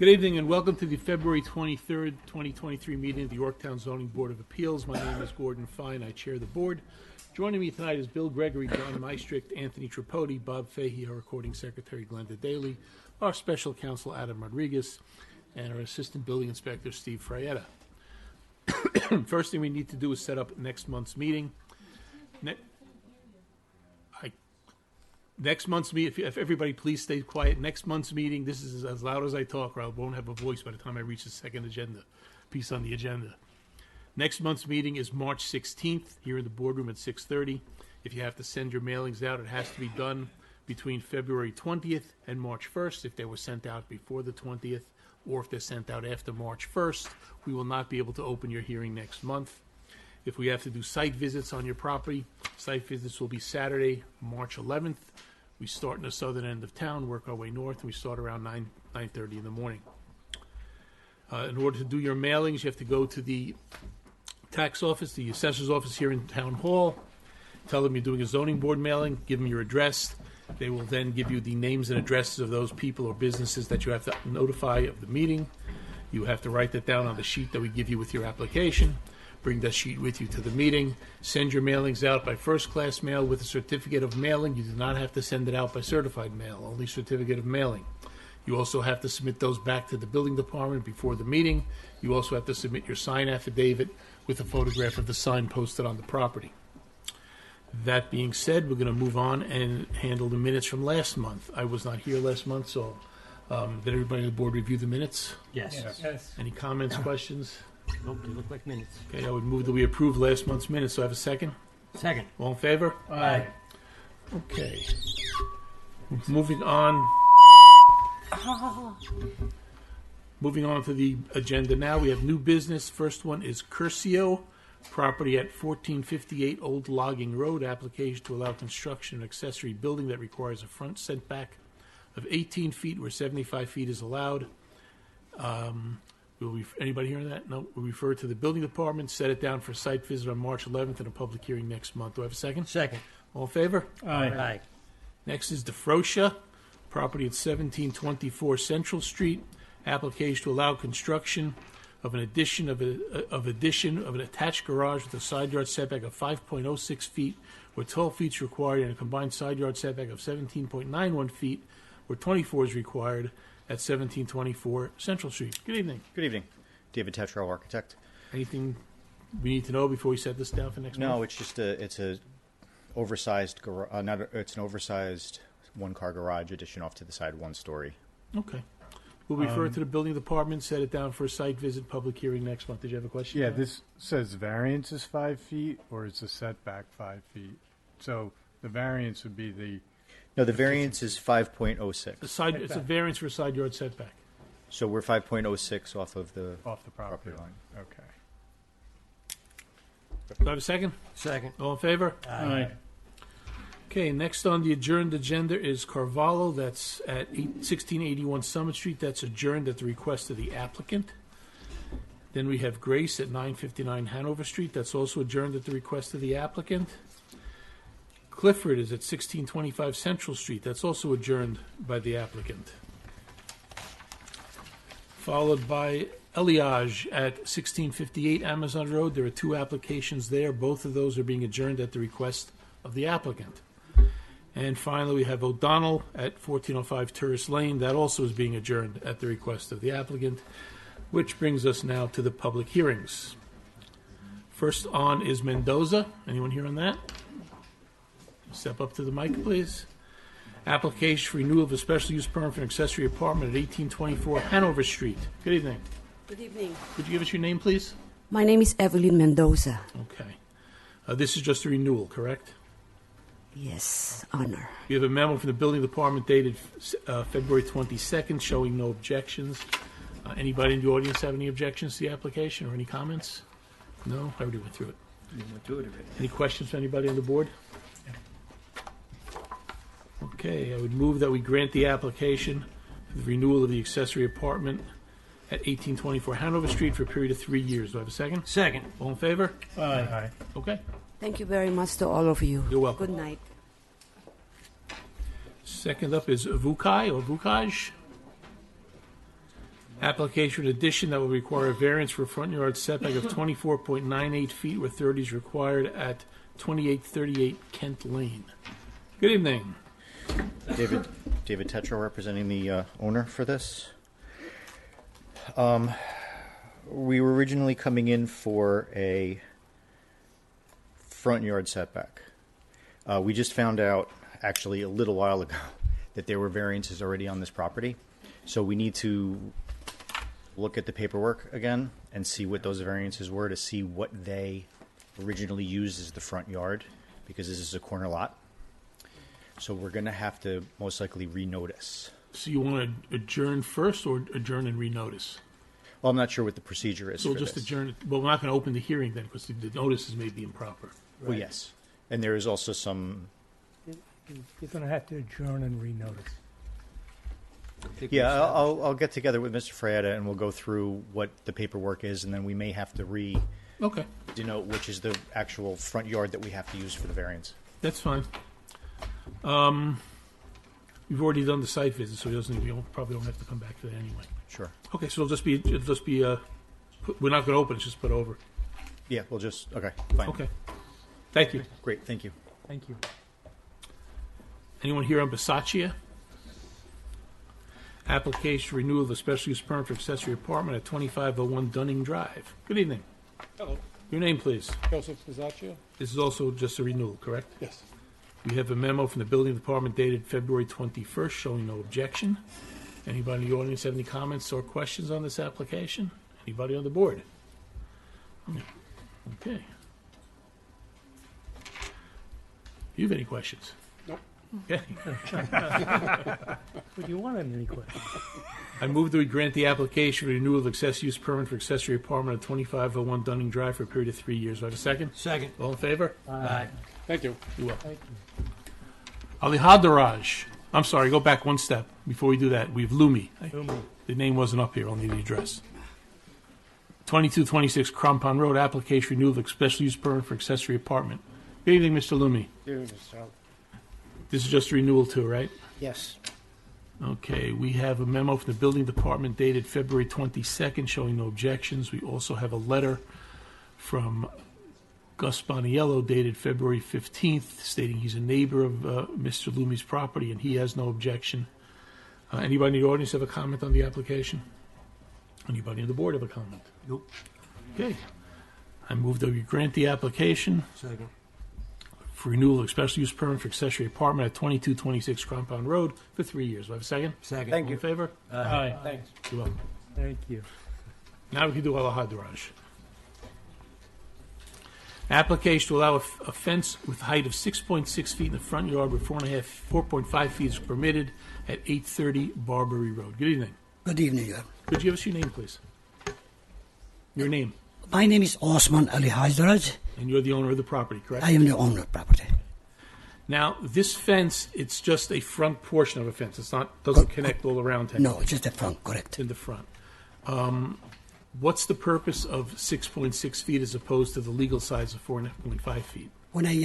Good evening and welcome to the February 23rd, 2023 meeting of the Yorktown Zoning Board of Appeals. My name is Gordon Fine. I chair the board. Joining me tonight is Bill Gregory, John Meistricht, Anthony Tripodi, Bob Fahey, our recording secretary, Glenda Daly, our special counsel, Adam Rodriguez, and our assistant building inspector, Steve Fraietta. First thing we need to do is set up next month's meeting. Next month's meeting, if everybody please stay quiet. Next month's meeting, this is as loud as I talk, or I won't have a voice by the time I reach the second piece on the agenda. Next month's meeting is March 16th, here in the boardroom at 6:30. If you have to send your mailings out, it has to be done between February 20th and March 1st. If they were sent out before the 20th, or if they're sent out after March 1st, we will not be able to open your hearing next month. If we have to do site visits on your property, site visits will be Saturday, March 11th. We start in the southern end of town, work our way north, and we start around 9:30 in the morning. In order to do your mailings, you have to go to the tax office, the assessor's office here in Town Hall. Tell them you're doing a zoning board mailing, give them your address. They will then give you the names and addresses of those people or businesses that you have to notify of the meeting. You have to write that down on the sheet that we give you with your application. Bring that sheet with you to the meeting. Send your mailings out by first-class mail with a certificate of mailing. You do not have to send it out by certified mail, only certificate of mailing. You also have to submit those back to the building department before the meeting. You also have to submit your sign affidavit with a photograph of the sign posted on the property. That being said, we're going to move on and handle the minutes from last month. I was not here last month, so did everybody on the board review the minutes? Yes. Any comments, questions? Nope, they look like minutes. Okay, I would move that we approve last month's minutes. So I have a second? Second. All in favor? Aye. Okay. Moving on. Moving on to the agenda now. We have new business. First one is Curcio, property at 1458 Old Logging Road. Application to allow construction of an accessory building that requires a front setback of 18 feet where 75 feet is allowed. Anybody hearing that? No. We'll refer to the building department, set it down for a site visit on March 11th and a public hearing next month. Do I have a second? Second. All in favor? Aye. Next is DeFrocia, property at 1724 Central Street. Application to allow construction of an addition of an attached garage with a side yard setback of 5.06 feet, where 12 feet is required, and a combined side yard setback of 17.91 feet, where 24 is required, at 1724 Central Street. Good evening. Good evening. David Tetrow, architect. Anything we need to know before we set this down for next month? No, it's just it's an oversized it's an oversized one-car garage addition off to the side, one story. Okay. We'll refer it to the building department, set it down for a site visit, public hearing next month. Did you have a question? Yeah, this says variance is 5 feet, or it's a setback 5 feet. So the variance would be the... No, the variance is 5.06. It's a variance for a side yard setback. So we're 5.06 off the property line. Okay. Do I have a second? Second. All in favor? Aye. Okay, next on the adjourned agenda is Carvalho. That's at 1681 Summit Street. That's adjourned at the request of the applicant. Then we have Grace at 959 Hanover Street. That's also adjourned at the request of the applicant. Clifford is at 1625 Central Street. That's also adjourned by the applicant. Followed by Eliage at 1658 Amazon Road. There are two applications there. Both of those are being adjourned at the request of the applicant. And finally, we have O'Donnell at 1405 Tourist Lane. That also is being adjourned at the request of the applicant, which brings us now to the public hearings. First on is Mendoza. Anyone here on that? Step up to the mic, please. Application for renewal of a special use permit for an accessory apartment at 1824 Hanover Street. Good evening. Good evening. Could you give us your name, please? My name is Evelyn Mendoza. Okay. This is just a renewal, correct? Yes, honor. We have a memo from the building department dated February 22nd showing no objections. Anybody in the audience have any objections to the application or any comments? No? I already went through it. Any questions from anybody on the board? Okay, I would move that we grant the application for the renewal of the accessory apartment at 1824 Hanover Street for a period of 3 years. Do I have a second? Second. All in favor? Aye. Okay. Thank you very much to all of you. You're welcome. Good night. Second up is Vukai or Vukaj. Application addition that will require a variance for a front yard setback of 24.98 feet where 30 is required at 2838 Kent Lane. Good evening. David Tetra representing the owner for this. We were originally coming in for a front yard setback. We just found out, actually, a little while ago, that there were variances already on this property. So we need to look at the paperwork again and see what those variances were to see what they originally used as the front yard, because this is a corner lot. So we're going to have to most likely renotice. So you want to adjourn first or adjourn and renotice? Well, I'm not sure what the procedure is So for we'll just this. adjourn it. Well, we're not going to open the hearing then because the notices may be improper. Well, yes. And there is also some... You're going to have to adjourn and renotice. Yeah, I'll get together with Mr. Fraietta and we'll go through what the paperwork is, and then we may have to Okay, denote which is the actual front yard that we have to use for the variance. that's fine. We've already done the site visit, so we probably don't have to come back to that anyway. Sure. Okay, so it'll just be we're not going to open, it's just put over. Yeah, we'll just... Okay, fine. Okay. Thank you. Great, thank you. Thank you. Anyone here on Bisaccia? Application renewal of a special use permit for accessory apartment at 2501 Dunning Drive. Good evening. Hello, Your name, please. Joseph Bisaccia? This is also just a renewal, correct? Yes. We have a memo from the building department dated February 21st showing no objection. Anybody in the audience have any comments or questions on this application? Anybody on the board? Okay. You have any questions? Nope. Okay. Would you want any questions? I move that we grant the application for renewal of accessory use permit for accessory apartment at 2501 Dunning Drive for a period of 3 years. Do I have a second? Second. All in favor? Aye. Thank you. You're welcome. Thank you. Ali Hadaraj. I'm sorry, go back one step. Before we do that, we have Lumi. Lumi. The name wasn't up here, only the address. 2226 Crampon Road, application renewal of special use permit for accessory apartment. Good evening, Mr. Lumi. This is just a renewal too, right? Yes. Okay, we have a memo from the building department dated February 22nd showing no objections. We also have a letter from Gus Boniello dated February 15th stating he's a neighbor of Mr. Lumi's property and he has no objection. Anybody in the audience have a comment on the application? Anybody on the board have a comment? Nope. Okay. I move that we grant the application Second. for renewal of special use permit for accessory apartment at 2226 Crampon Road for 3 years. Do I have a second? Second. All in favor? Aye. Thanks. You're welcome. Thank you. Now we can do Al Hadaraj. Application to allow a fence with height of 6.6 feet in the front yard where 4.5 feet is permitted at 830 Barbary Road. Good evening. Good evening, Your. Could you give us your name, please? Your name. My name is Osman Ali Hajdaraj. And you're the owner of the property, correct? I am the owner of property. Now, this fence, it's just a front portion of a fence. It's not, doesn't connect all around. No, just the front, correct. In the front. What's the purpose of 6.6 feet as opposed to the legal size of 4.5 feet? When I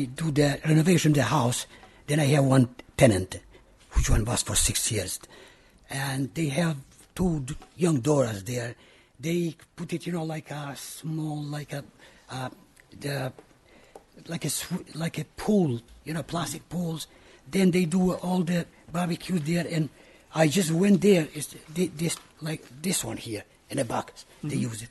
do the renovation of the house, then I have one tenant, which one was for 6 years, and they have two young daughters there. They put it, like a small, like a pool, plastic pools. Then they do all the barbecue there, and I just went there. It's this like this one here in the box. They use it.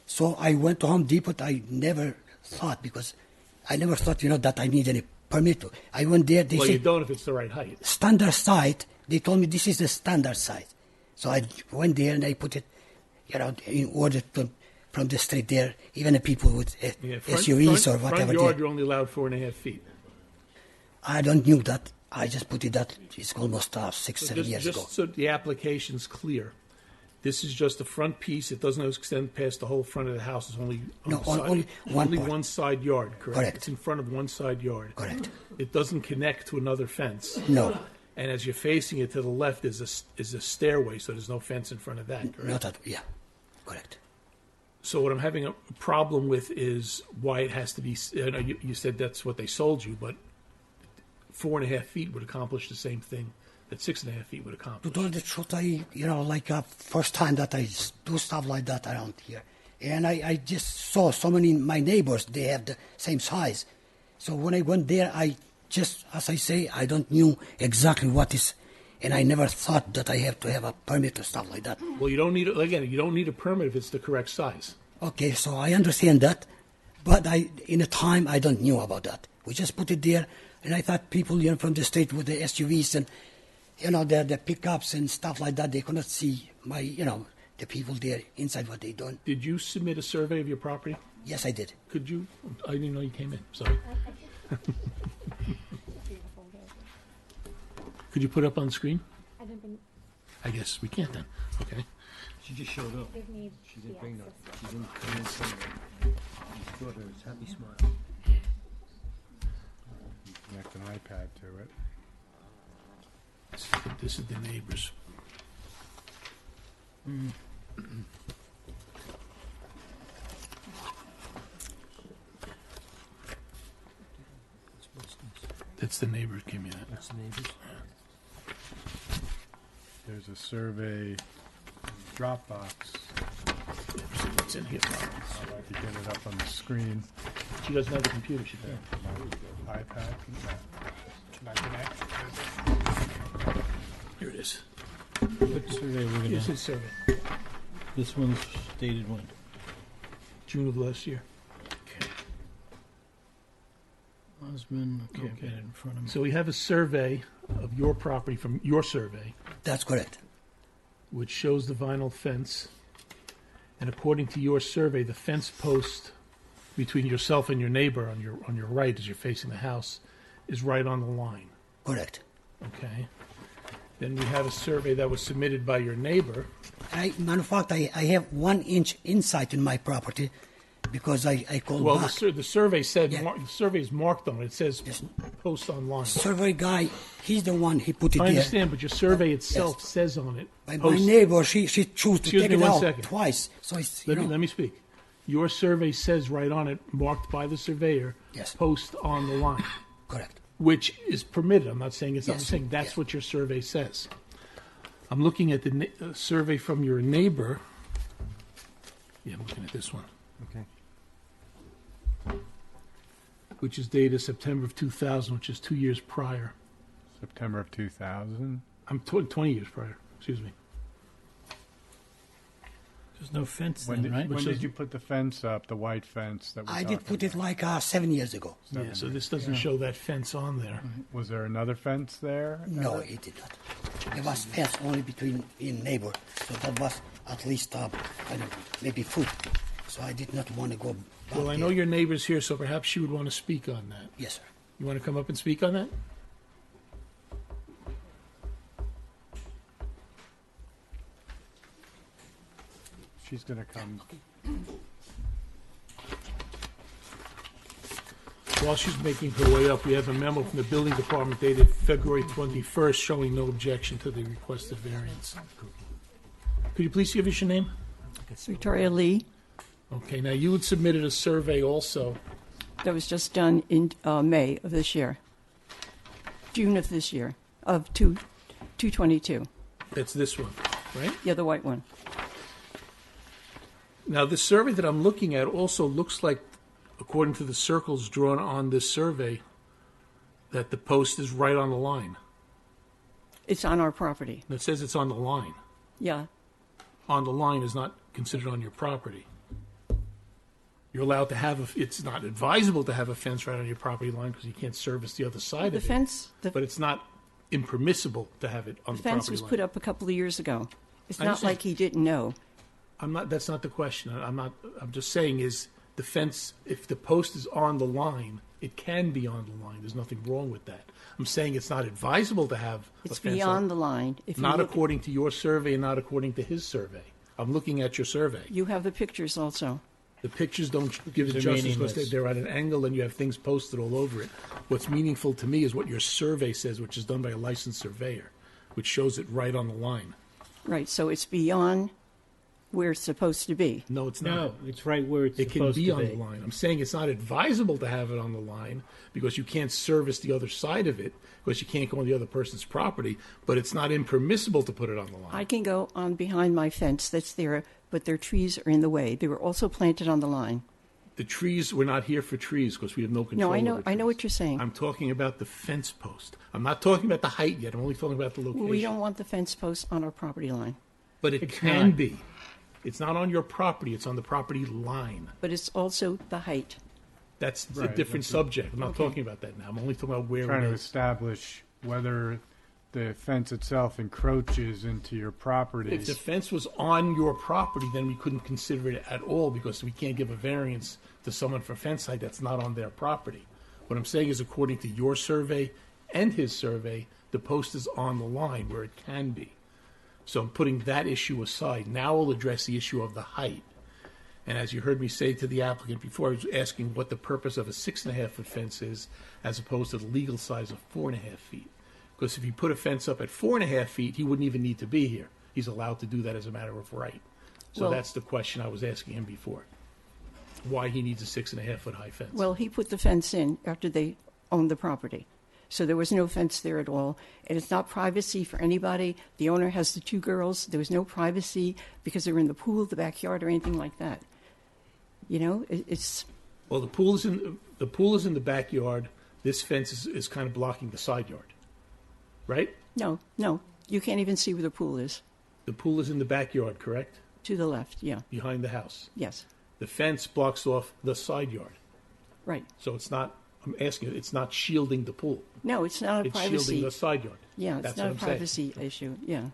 So I went to Home Depot. I never thought that I need any permit. I went there. They Well, said you don't if it's the right height. standard site. They told me this is the standard site. So I went there and I put it, in order from the street there. Even the people with SUVs or whatever. Front yard, you're only allowed 4.5 feet. I don't knew that. I just put it that it's almost 6-7 years ago. Just so the application's clear, this is just the front piece. It doesn't extend past the whole front of the house. It's only on No, the side, only one part. one side yard, correct? Correct. It's in front of one side yard. Correct. It doesn't connect to another fence. No, And as you're facing it to the left is a stairway, so there's no fence in front of that, correct? not that. Yeah, correct. So what I'm having a problem with is why it has to be. You said that's what they sold you, but 4.5 feet would accomplish the same thing that 6.5 feet would To accomplish. tell the truth, first time that I do stuff like that around here. And I just saw so many my neighbors, they have the same size. So when I went there, I just, as I say, I don't knew exactly what is, and I never thought that I have to have a permit or stuff like that. Well, you don't need, again, you don't need a permit if it's the correct size. Okay, so I understand that, but in a time, I don't knew about that. We just put it there, and I thought people, from the state with the SUVs and, the pickups and stuff like that, they could not see the people there inside what they done. Did you submit a survey of your property? Yes, I did. Could you? I didn't know you came in. Sorry. Could you put it up on the screen? I don't think I guess we can't then. Okay. She just showed up. they need She the didn't bring that. access. She didn't come in somewhere. She brought her happy smile. Connect an iPad to it. This is the neighbors. What's this? That's the neighbors. Give me that. That's the neighbors. There's a survey Dropbox. See what's in here. I'd like to get it up on the screen. She doesn't have a computer. She does. My iPad. Can I connect? Here it is. What survey we're Here's gonna? his survey. This one's dated when? June of last year. Okay. Osmond. Okay, Okay. I've got it in front of me. So we have a survey of your property from your survey, That's correct. which shows the vinyl fence. And according to your survey, the fence post between yourself and your neighbor on your right, as you're facing the house, is right on the line. Correct. Okay. Then we have a survey that was submitted by your neighbor. Matter of fact, I have 1 inch inside in my property because I called Well, back. the survey said Yeah. the survey is marked on it. It says Yes. post online. Survey guy, he's the one he put it I there. understand, but your survey itself says on it. My post- neighbor, she chose to Excuse take me it 1 out second. twice. So it's, Let me speak. Your survey says right on it, marked by the surveyor, Yes. post on the line, correct. which is permitted. I'm not saying it's not. I'm Yes. saying that's Yes. what your survey says. I'm looking at the survey from your neighbor. Yeah, I'm looking at this one, Okay. which is dated September of 2000, which is 2 years prior. September of 2000. I'm 20 years prior. Excuse me. There's no fence When then, right? when Which did is- you put the fence up, the white fence that we I did put it like 7 years ago. Yeah, so this doesn't show that fence on there. Was there another fence there? No, it did not. There was fence only between in neighbor, so that was at least I don't know, maybe foot. So I did not want to go. Back Well, I know there. your neighbor's here, so perhaps she would want to speak on that. Yes, sir. You want to come up and speak on that? She's going to come. While she's making her way up, we have a memo from the building department dated February 21st showing no objection to the requested variance. Could you please give us your name? Victoria Lee. Okay, now you had submitted a survey also. That was just done in May of this year. June of this year, of 222. That's this one, right? Yeah, the white one. Now, the survey that I'm looking at also looks like, according to the circles drawn on this survey, that the post is right on the line. It's on our property. And it says it's on the line. Yeah. On the line is not considered on your property. You're allowed to have it's not advisable to have a fence right on your property line because you can't service the other side The of it. fence, But it's not impermissible to have it on the the fence property was line. put up a couple of years ago. It's I not understand. like he didn't know. That's not the question. I'm just saying is the fence, if the post is on the line, it can be on the line. There's nothing wrong with that. I'm saying it's not advisable to have It's a fence. beyond the line. If you Not look, according to your survey and not according to his survey. I'm looking at your survey. you have the pictures also. The pictures don't give it They're justice because meaningless. they're at an angle and you have things posted all over it. What's meaningful to me is what your survey says, which is done by a licensed surveyor, which shows it right on the line. Right, so it's beyond where it's supposed to be. No, it's not. No, it's right where it's It can supposed be to on be. the line. I'm saying it's not advisable to have it on the line because you can't service the other side of it because you can't go on the other person's property, but it's not impermissible to put it on the line. I can go on behind my fence that's there, but their trees are in the way. They were also planted on the line. The trees, we're not here for trees because we have no control No, I know. over I know trees. what you're saying. I'm talking about the fence post. I'm not talking about the height yet. I'm only talking about the location. We don't want the fence post on our property line, But it It's can not. be. It's not on your property. It's on the property line. but it's also the height. That's a Right, different that's subject. I'm not talking about that now. I'm only talking about where Trying it to is. establish whether the fence itself encroaches into your property. If the fence was on your property, then we couldn't consider it at all because we can't give a variance to someone for fence height that's not on their property. What I'm saying is, according to your survey and his survey, the post is on the line where it can be. So I'm putting that issue aside. Now we'll address the issue of the height. And as you heard me say to the applicant before, I was asking what the purpose of a 6.5-foot fence is as opposed to the legal size of 4.5 feet. Because if you put a fence up at 4.5 feet, he wouldn't even need to be here. He's allowed to do that as a matter of right. So Well- that's the question I was asking him before. Why he needs a 6.5-foot high fence. Well, he put the fence in after they owned the property. So there was no fence there at all. And it's not privacy for anybody. The owner has the 2 girls. There was no privacy because they were in the pool, the backyard, or anything like that. You know, it's, Well, the pool is in the backyard. This fence is kind of blocking the side yard, right? no. You can't even see where the pool is. The pool is in the backyard, correct? To the left, yeah. Behind the house. Yes, The fence blocks off the side yard. right. So it's not, I'm asking you, it's not shielding the pool. No, it's not a It's privacy. shielding the side yard. Yeah, it's That's not what a I'm saying. privacy issue, yeah.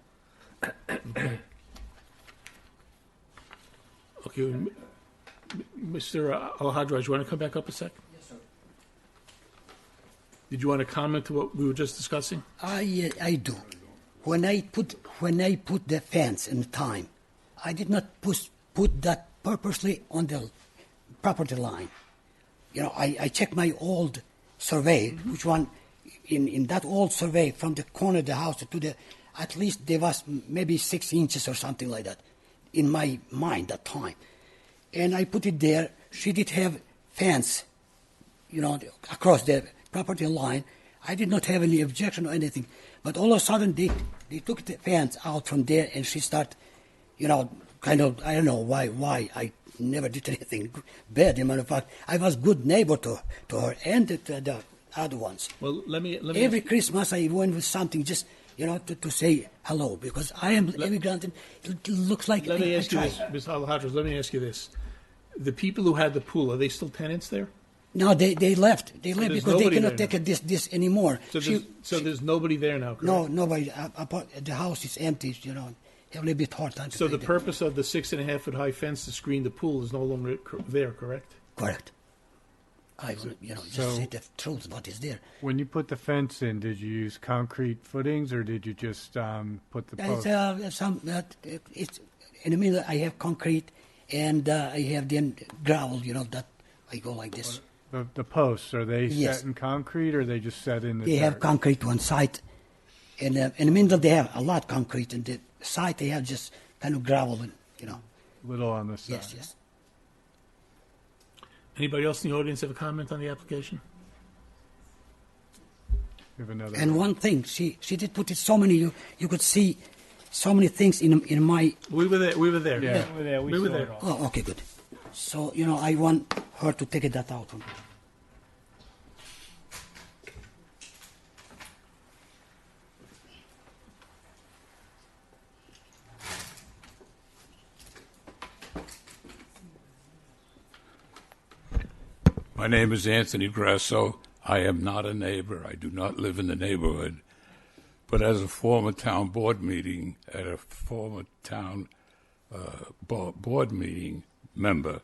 Okay, Mr. Alhadraj, you want to come back up a sec? Yes, sir. Did you want to comment to what we were just discussing? I do. When I put the fence in time, I did not put that purposely on the property line. You know, I checked my old survey, which one in that old survey from the corner of the house to the, at least there was maybe 6 inches or something like that in my mind that time. And I put it there. She did have fence, you know, across the property line. I did not have any objection or anything. But all of a sudden, they took the fence out from there, and she started, you know, kind of, I don't know why I never did anything bad. As a matter of fact, I was good neighbor to her and to the other ones. Well, let me Every Christmas, I went with something just, you know, to say hello, because I am immigrant, and it looks like let me I ask you try. this, Ms. Alhadraj, let me ask you this. The people who had the pool, are they still tenants there? No, they left. They left there's because they nobody cannot there take this anymore. So there's nobody there now, correct? No, nobody. The house is empty. You know, have a little bit hard time. To So the find it. purpose of the 6.5-foot high fence to screen the pool is no longer there, correct? Correct. I will, you know, just So- say the truth. What is there? When you put the fence in, did you use concrete footings or did you just put the post? It's in the middle. I have concrete, and I have then gravel. You know that I go like this. The posts, are they Yes. set in concrete or are they just set in the They have dirt? concrete one side, and in the middle they have a lot concrete, and the side they have just kind of gravel. And, you know. Little on the side. Yes. Anybody else in the audience have a comment on the application? We have another. And one thing, she did put it so many. You could see so many things in my. We were there. Yeah. We were there. We We were saw there. it all. Oh, okay, good. So you know, I want her to take that out. My name is Anthony Grasso. I am not a neighbor. I do not live in the neighborhood. But as a former town board meeting, board meeting member,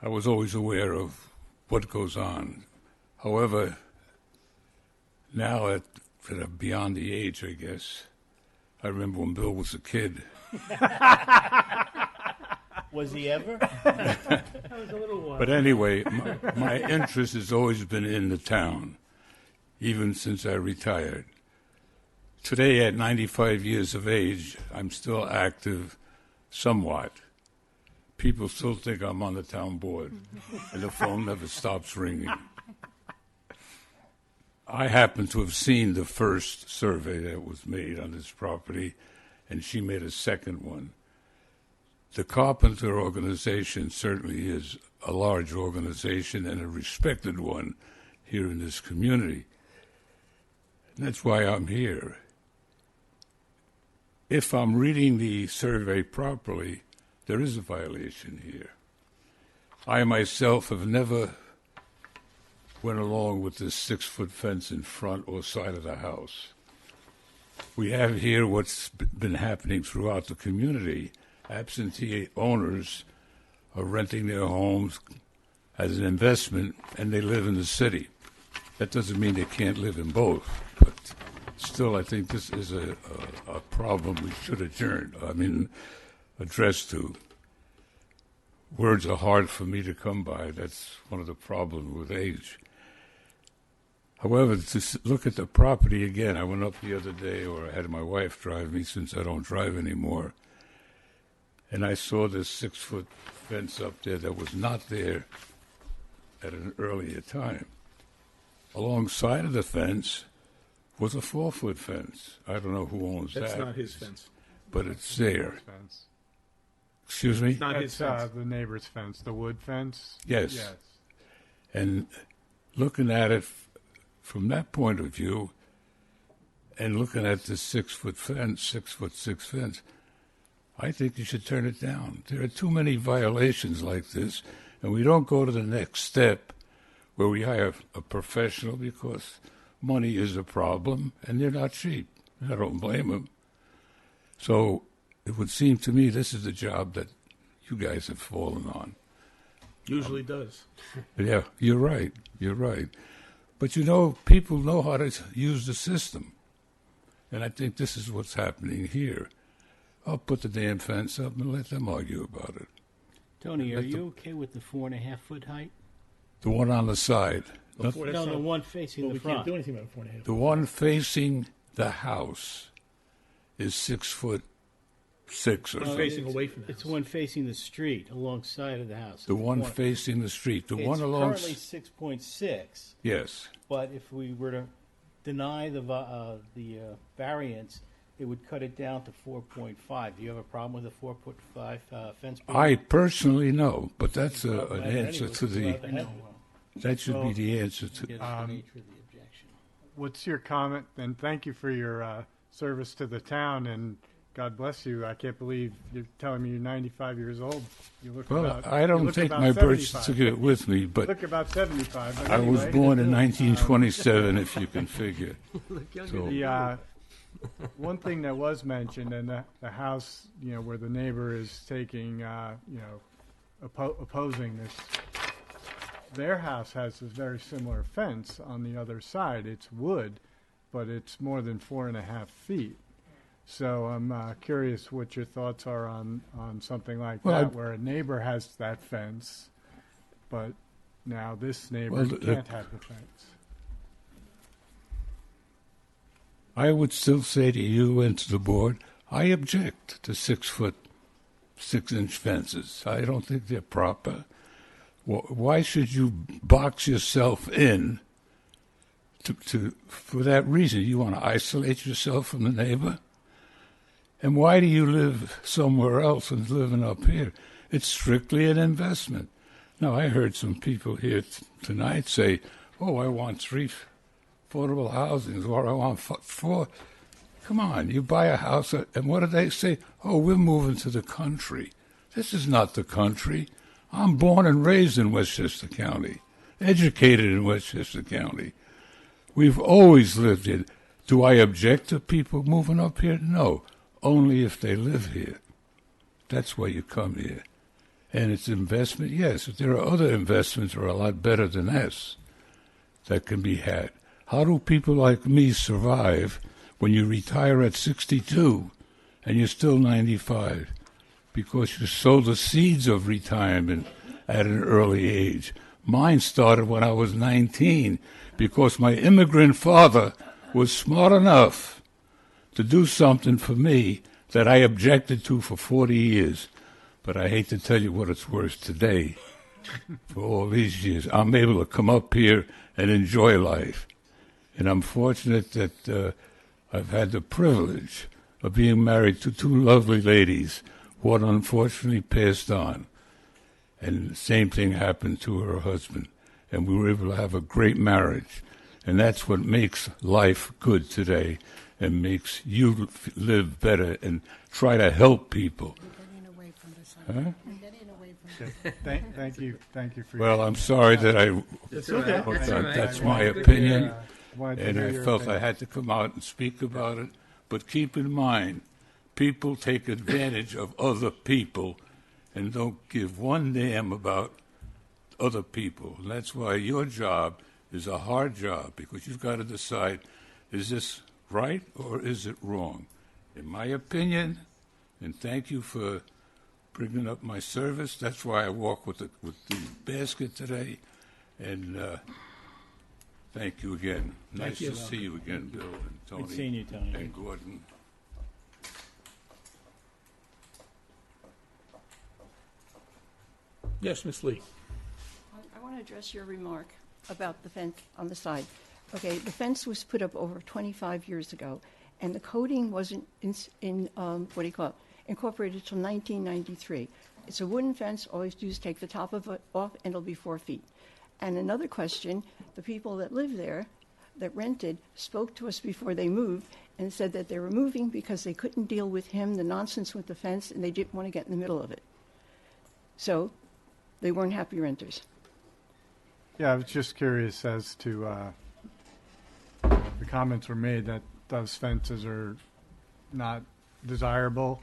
I was always aware of what goes on. However, now that I'm beyond the age, I guess, I remember when Bill was a kid. Was he ever? That was a little while. But anyway, my interest has always been in the town, even since I retired. Today, at 95 years of age, I'm still active somewhat. People still think I'm on the town board, and the phone never stops ringing. I happen to have seen the first survey that was made on this property, and she made a second one. The Carpenter organization certainly is a large organization and a respected one here in this community. And that's why I'm here. If I'm reading the survey properly, there is a violation here. I myself have never went along with this 6-foot fence in front or side of the house. We have here what's been happening throughout the community. Absentee owners are renting their homes as an investment, and they live in the city. That doesn't mean they can't live in both, but still, I think this is a problem we should address to. Words are hard for me to come by. That's one of the problems with age. However, to look at the property again, I went up the other day, or I had my wife drive me since I don't drive anymore, and I saw this 6-foot fence up there that was not there at an earlier time. Alongside of the fence was a 4-foot fence. I don't know who owns that. That's not his fence. But it's there. Fence. Excuse me? It's not his fence. The neighbor's fence, the wood fence? Yes. Yes. And looking at it from that point of view, and looking at the 6-foot fence, 6'6" fence, I think you should turn it down. There are too many violations like this, and we don't go to the next step where we hire a professional because money is a problem, and they're not cheap. I don't blame them. So it would seem to me this is the job that you guys have fallen on. Usually does. Yeah, you're right. You're right. But you know, people know how to use the system. And I think this is what's happening here. I'll put the damn fence up and let them argue about it. Tony, are you okay with the 4.5-foot height? The one on the side. Before that's No, the not- one facing well, the we can't front. do anything about a 4.5. The one facing the house is 6'6" or It's so. facing away from the It's house. one facing the street alongside of the house. The one facing the street. The it's one along. currently 6.6, Yes. but if we were to deny the variance, it would cut it down to 4.5. Do you have a problem with a 4.5 fence? being- I personally know, but that's an Well, answer anyway, to the. I know. That should be the answer to. Get the nature of the objection. What's your comment? And thank you for your service to the town, and God bless you. I can't believe you're telling me you're 95 years old. You look Well, about, I you don't look take about my birth 75. certificate with me, You but look about 75. But I was anyway. born in 1927, if you can figure. So, The one thing that was mentioned, and the house, where the neighbor is taking, opposing this, their house has a very similar fence on the other side. It's wood, but it's more than 4.5 feet. So I'm curious what your thoughts are on something like Well, that, where a neighbor has that fence, but now this neighbor Well, can't have the fence. I would still say to you and to the board, I object to 6'6" fences. I don't think they're proper. Why should you box yourself in for that reason? You want to isolate yourself from the neighbor? And why do you live somewhere else and living up here? It's strictly an investment. Now, I heard some people here tonight say, oh, I want 3 affordable housing, or I want 4. Come on, you buy a house, and what do they say? Oh, we're moving to the country. This is not the country. I'm born and raised in Westchester County, educated in Westchester County. We've always lived here. Do I object to people moving up here? No, only if they live here. That's why you come here. And it's investment, yes. There are other investments that are a lot better than this that can be had. How do people like me survive when you retire at 62 and you're still 95? Because you sow the seeds of retirement at an early age. Mine started when I was 19 because my immigrant father was smart enough to do something for me that I objected to for 40 years. But I hate to tell you what it's worth today. For all these years, I'm able to come up here and enjoy life. And I'm fortunate that I've had the privilege of being married to two lovely ladies who had unfortunately passed on. And the same thing happened to her husband. And we were able to have a great marriage. And that's what makes life good today and makes you live better and try to help people. Huh? Thank you for Well, I'm sorry that I. That's okay. That's my opinion, wanted to and hear I your felt I opinion. had to come out and speak about it. But keep in mind, people take advantage of other people and don't give one damn about other people. And that's why your job is a hard job, because you've got to decide, is this right or is it wrong? In my opinion, and thank you for bringing up my service. That's why I walk with the basket today. And thank you again. Nice you. to see you again, Bill and Tony. Good seeing you, Tony. And Gordon. Yes, Miss Lee. I want to address your remark about the fence on the side. Okay, the fence was put up over 25 years ago, and the coating wasn't incorporated till 1993. It's a wooden fence. All you do is take the top of it off, and it'll be 4 feet. And another question, the people that live there, that rented, spoke to us before they moved and said that they were moving because they couldn't deal with him, the nonsense with the fence, and they didn't want to get in the middle of it. So they weren't happy renters. Yeah, I was just curious as to the comments were made that those fences are not desirable,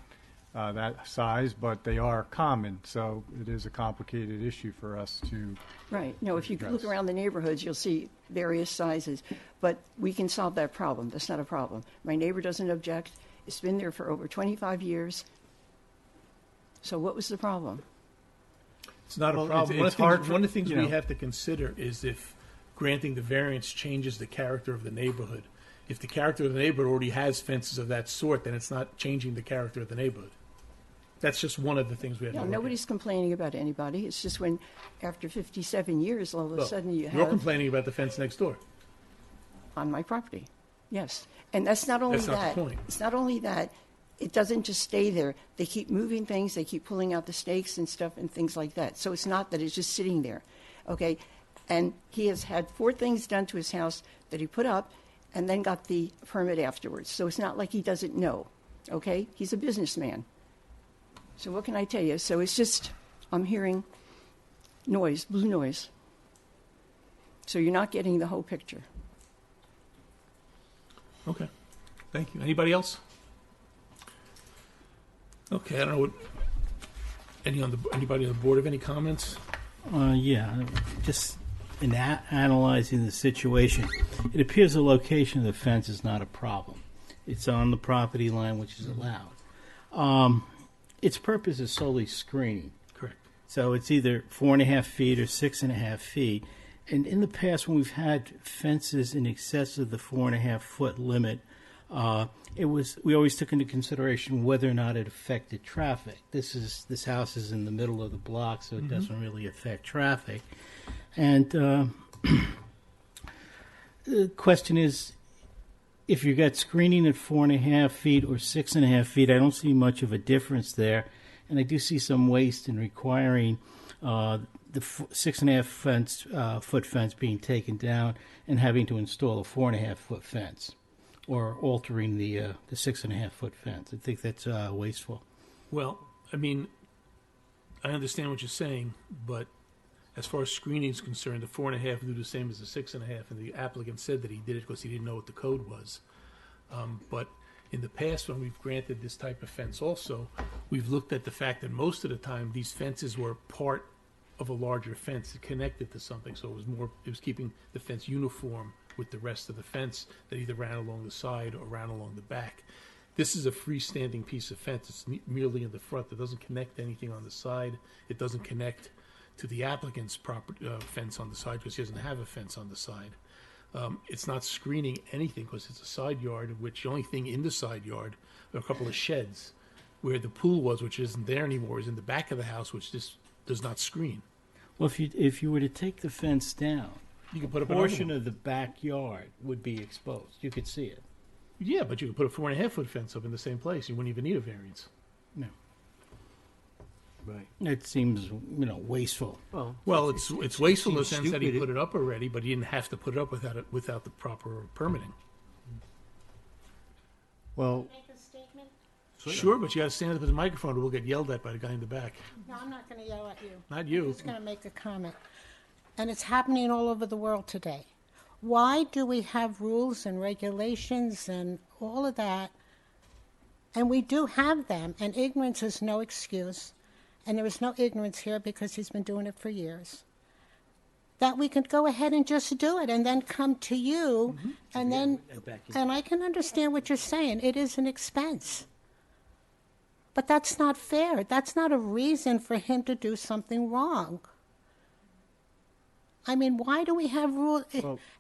that size, but they are common. So it is a complicated issue for us to. Right. No, if you Yes. look around the neighborhoods, you'll see various sizes. But we can solve that problem. That's not a problem. My neighbor doesn't object. It's been there for over 25 years. So what was the problem? It's not Well, a problem. it's hard for- One of the things you we know. have to consider is if granting the variance changes the character of the neighborhood. If the character of the neighborhood already has fences of that sort, then it's not changing the character of the neighborhood. That's just one of the things we have No, to look nobody's complaining about anybody. It's just when, after 57 years, all of at. a Well, sudden you you're have complaining about the fence next door. on my property. Yes. And that's not only That's not that. the point. It's not only that. It doesn't just stay there. They keep moving things. They keep pulling out the stakes and stuff and things like that. So it's not that it's just sitting there. Okay? And he has had 4 things done to his house that he put up and then got the permit afterwards. So it's not like he doesn't know. Okay? He's a businessman. So what can I tell you? So it's just, I'm hearing noise, blue noise. So you're not getting the whole picture. Okay. Thank you. Anybody else? Okay, I don't know what. Anybody on the board have any comments? Yeah, just in analyzing the situation, it appears the location of the fence is not a problem. It's on the property line, which is allowed. Its purpose is solely screening. Correct. So it's either 4.5 feet or 6.5 feet. And in the past, when we've had fences in excess of the 4.5 foot limit, we always took into consideration whether or not it affected traffic. This house is in the middle of the block, so it doesn't really affect traffic. And the question is, if you got screening at 4.5 feet or 6.5 feet, I don't see much of a difference there. And I do see some waste in requiring the 6.5 foot fence being taken down and having to install a 4.5 foot fence, or altering the 6.5 foot fence. I think that's wasteful. Well, I mean, I understand what you're saying, but as far as screening is concerned, the 4.5 do the same as the 6.5, and the applicant said that he did it because he didn't know what the code was. But in the past, when we've granted this type of fence also, we've looked at the fact that most of the time these fences were part of a larger fence that connected to something. So it was keeping the fence uniform with the rest of the fence that either ran along the side or ran along the back. This is a freestanding piece of fence. It's merely in the front. It doesn't connect to anything on the side. It doesn't connect to the applicant's fence on the side because he doesn't have a fence on the side. It's not screening anything because it's a side yard, in which the only thing in the side yard are a couple of sheds. where the pool was, which isn't there anymore, is in the back of the house, which this does not screen. Well, if you were to take the fence down, You can put a up another portion one. of the backyard would be exposed. You could see it. Yeah, but you could put a 4.5-foot fence up in the same place. You wouldn't even need a variance. No. Right. It seems, wasteful. Well, it's wasteful in the seems sense that he stupid. put it up already, but he didn't have to put it up without the proper permitting. Well, Sure, but you got to stand up at the microphone, or we'll get yelled at by the guy in the back. No, I'm not going to yell at you. Not you. I'm just going to make a comment. And it's happening all over the world today. Why do we have rules and regulations and all of that? And we do have them, and ignorance is no excuse. And there is no ignorance here because he's been doing it for years. That we could go ahead and just do it and then come to you and then, and I can understand what you're saying. It is an expense. But that's not fair. That's not a reason for him to do something wrong. I mean, why do we have rules?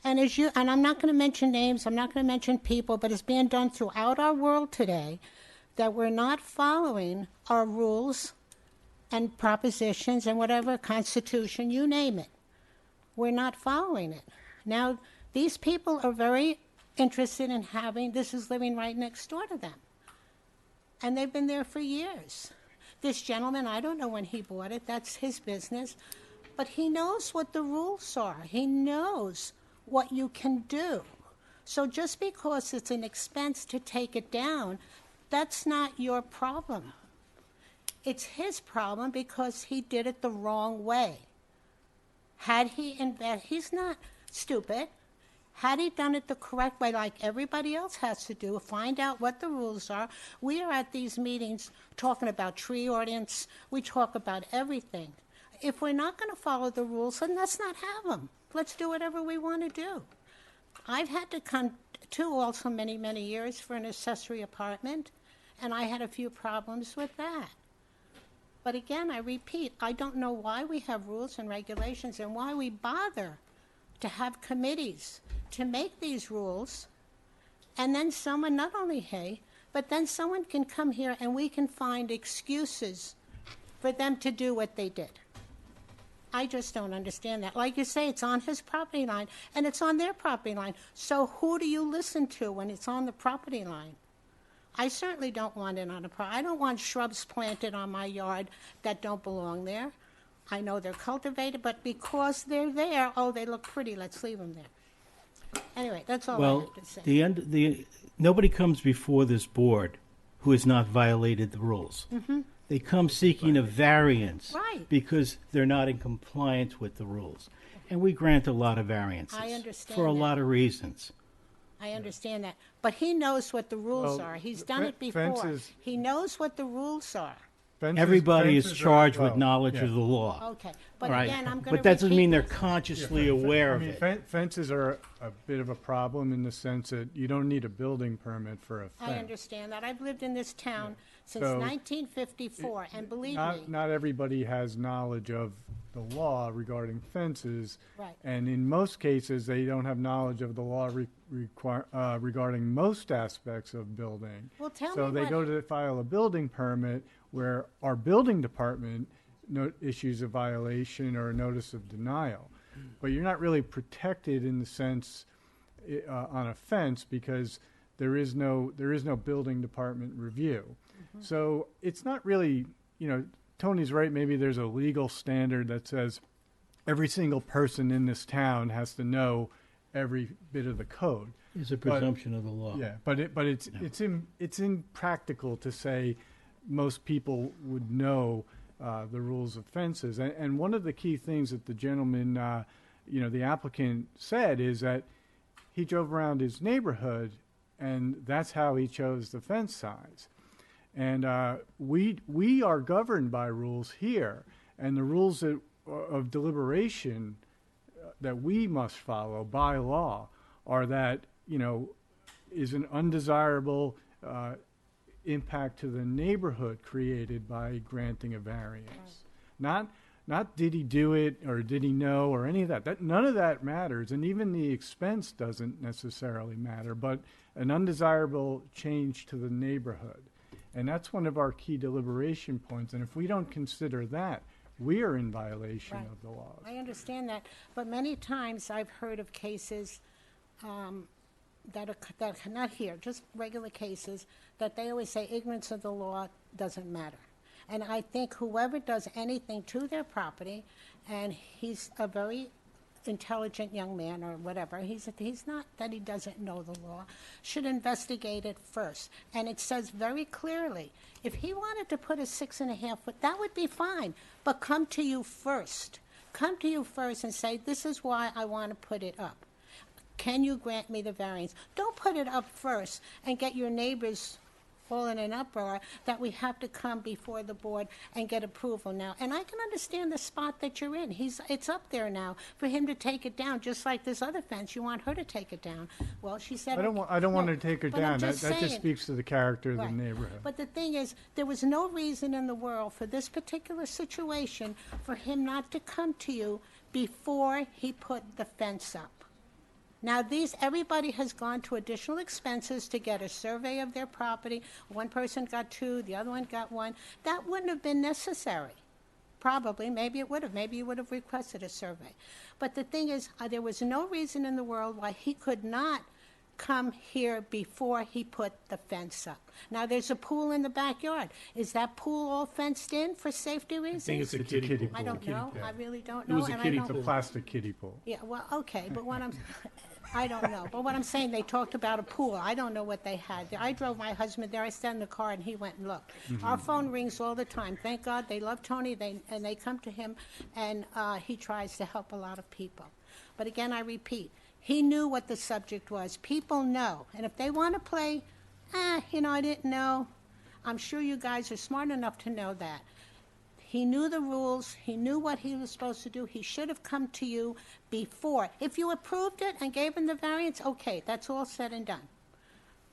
And I'm not going to mention names, I'm not going to mention people, but it's being done throughout our world today that we're not following our rules and propositions and whatever, Constitution, you name it. We're not following it. Now, these people are very interested in this is living right next door to them. And they've been there for years. This gentleman, I don't know when he bought it, that's his business, but he knows what the rules are. He knows what you can do. So just because it's an expense to take it down, that's not your problem. It's his problem because he did it the wrong way. He's not stupid. Had he done it the correct way, like everybody else has to do, find out what the rules are. We are at these meetings talking about tree ordinance. We talk about everything. If we're not going to follow the rules, then let's not have them. Let's do whatever we want to do. I've had to come to also many, many years for an accessory apartment, and I had a few problems with that. But again, I repeat, I don't know why we have rules and regulations and why we bother to have committees to make these rules, and then someone, not only but then someone can come here and we can find excuses for them to do what they did. I just don't understand that. Like you say, it's on his property line, and it's on their property line. So who do you listen to when it's on the property line? I certainly don't want it on I don't want shrubs planted on my yard that don't belong there. I know they're cultivated, but because they're there, they look pretty, let's leave them there. Anyway, that's all I Well, have to say. nobody comes before this board who has not violated the rules. They come seeking a variance Right. because they're not in compliance with the rules. And we grant a lot of variances I understand for a that. lot of reasons. I understand that. But he knows what the rules Well, are. He's done it before. fences- He knows what the rules are. Everybody is fences are- charged with well, knowledge yeah. of the law. Okay. But Right. again, I'm going to But that doesn't mean they're myself. consciously aware I of mean, it. fences are a bit of a problem in the sense that you don't need a building permit for a fence. I understand that. I've lived in this town since So, 1954, and believe me, Not everybody has knowledge of the law regarding fences. Right. And in most cases, they don't have knowledge of the law regarding most aspects of building. Well, tell So me they what- go to file a building permit where our building department issues a violation or a notice of denial. But you're not really protected in the sense on a fence because there is no building department review. So it's not really, Tony's right, maybe there's a legal standard that says every single person in this town has to know every bit of the code. It's a But- presumption of the law. Yeah, but it's impractical to say most people would know the rules of fences. And one of the key things that the gentleman, the applicant said is that he drove around his neighborhood, and that's how he chose the fence size. And we are governed by rules here, and the rules of deliberation that we must follow by law are that is an undesirable impact to the neighborhood created by granting a variance. Not did he do it or did he know or any of that. None of that matters, and even the expense doesn't necessarily matter, but an undesirable change to the neighborhood. And that's one of our key deliberation points. And if we don't consider that, we are in violation Right. of the laws. I understand that, but many times I've heard of cases that are not here, just regular cases, that they always say ignorance of the law doesn't matter. And I think whoever does anything to their property, and he's a very intelligent young man or whatever, he's not that he doesn't know the law, should investigate it first. And it says very clearly, if he wanted to put a 6.5 foot, that would be fine, but come to you first. Come to you first and say, this is why I want to put it up. Can you grant me the variance? Don't put it up first and get your neighbors all in an uproar that we have to come before the board and get approval now. And I can understand the spot that you're in. It's up there now for him to take it down, just like this other fence. You want her to take it down. Well, she said... I don't want her to take her but I'm down. That just just saying. speaks to the character of the Right. neighborhood. But the thing is, there was no reason in the world for this particular situation for him not to come to you before he put the fence up. Now, everybody has gone to additional expenses to get a survey of their property. One person got 2, the other one got 1. That wouldn't have been necessary. Probably, maybe it would have. Maybe you would have requested a survey. But the thing is, there was no reason in the world why he could not come here before he put the fence up. Now, there's a pool in the backyard. Is that pool all fenced in for safety reasons? I think it's a It's a kiddie kiddie pool. I don't know. pool. I really don't It know. was a and kiddie I don't, It's a plastic kiddie pool. Yeah, well, okay, but I don't know. But what I'm saying, they talked about a pool. I don't know what they had. I drove my husband there. I sat in the car, and he went and looked. Our phone rings all the time. Thank God they love Tony, and they come to him, and he tries to help a lot of people. But again, I repeat, he knew what the subject was. People know. And if they want to play, I didn't know. I'm sure you guys are smart enough to know that. He knew the rules. He knew what he was supposed to do. He should have come to you before. If you approved it and gave him the variance, okay, that's all said and done.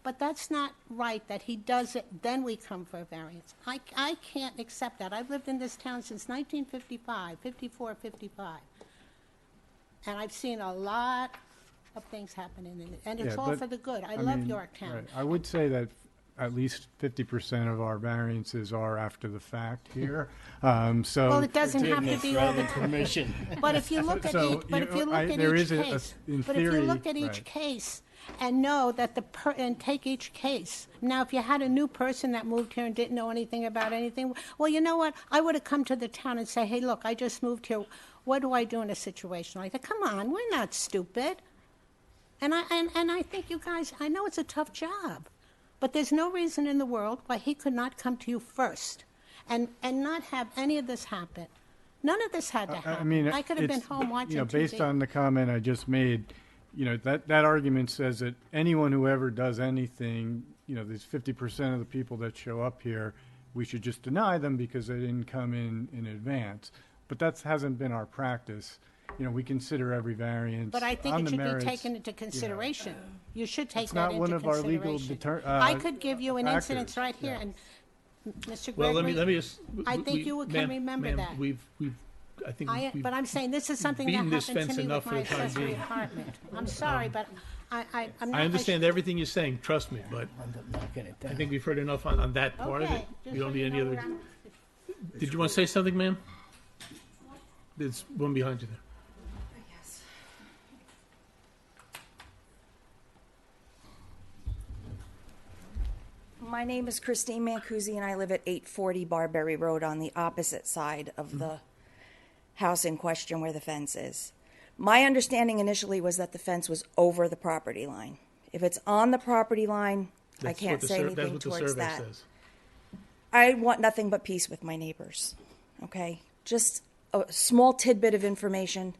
But that's not right that he does it, then we come for a variance. I can't accept that. I've lived in this town since 1955, 54, 55. And I've seen a lot of things happening in it, and it's Yeah, all but, for the good. I love mean, Yorktown. right. I would say that at least 50% of our variances are after the fact here. So Well, it doesn't have to be all the time. Permission. But if you look at So, each, but if you look at there each is case, in but if you theory, look at each right. case and know that and take each case. Now, if you had a new person that moved here and didn't know anything about anything, well, you know what? I would have come to the town and say, hey, look, I just moved here. What do I do in a situation like that? Come on, we're not stupid. And I think you guys, I know it's a tough job, but there's no reason in the world why he could not come to you first and not have any of this happen. None of this had to happen. I mean, I could have been it's, home watching TV. based on the comment I just made, that argument says that anyone who ever does anything, there's 50% of the people that show up here, we should just deny them because they didn't come in advance. But that hasn't been our practice. We consider every variance But I think on it the should merits. be taken into consideration. You should take It's that not into one of our legal consideration. deter- I could give you an factors, incident right here, yeah. and Mr. Well, Gregory, let me just. I think you can ma'am, remember ma'am, that. I think we've But I'm saying this is something that beaten happened this fence to me enough with my for the time accessory being. apartment. I'm sorry, but I'm not. I understand everything you're saying, trust me, but End up knocking it I down. think we've heard enough on that part of it. Okay, just We don't so need you any know other. where I'm- Did you want to say something, ma'am? There's one behind you there. My name is Christine Mancusi, and I live at 840 Barberry Road on the opposite side of the house in question where the fence is. My understanding initially was that the fence was over the property line. If it's on the property line, I That's can't what the say sur- anything That's what the towards survey that. says. I want nothing but peace with my neighbors, okay? Just a small tidbit of information.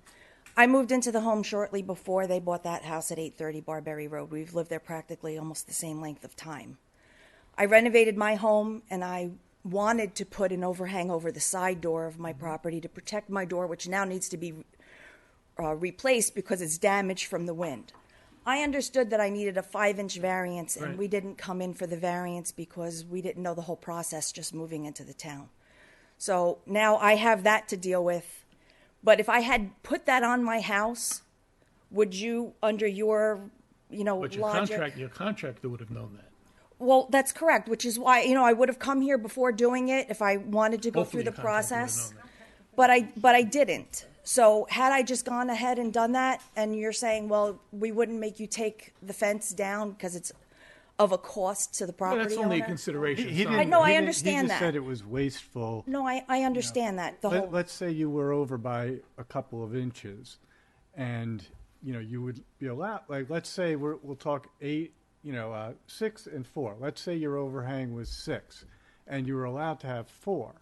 I moved into the home shortly before they bought that house at 830 Barberry Road. We've lived there practically almost the same length of time. I renovated my home, and I wanted to put an overhang over the side door of my property to protect my door, which now needs to be replaced because it's damaged from the wind. I understood that I needed a 5-inch variance, and Right. we didn't come in for the variance because we didn't know the whole process just moving into the town. So now I have that to deal with. But if I had put that on my house, would you, under your, But logic? your contractor would have known that. Well, that's correct, which is why, I would have come here before doing it if I wanted to go Hopefully through the your contractor would have process. known that. But I didn't. So had I just gone ahead and done that, and you're saying, well, we wouldn't make you take the fence down because it's of a cost to the Well, property that's only a owner? consideration. He It's not- didn't- know, I he didn't- understand He just that. said it was wasteful. No, I understand that. Let's say you were over by a couple of inches, and you would be allowed. Like, let's say we'll talk 8, 6 and 4. Let's say your overhang was 6, and you were allowed to have 4,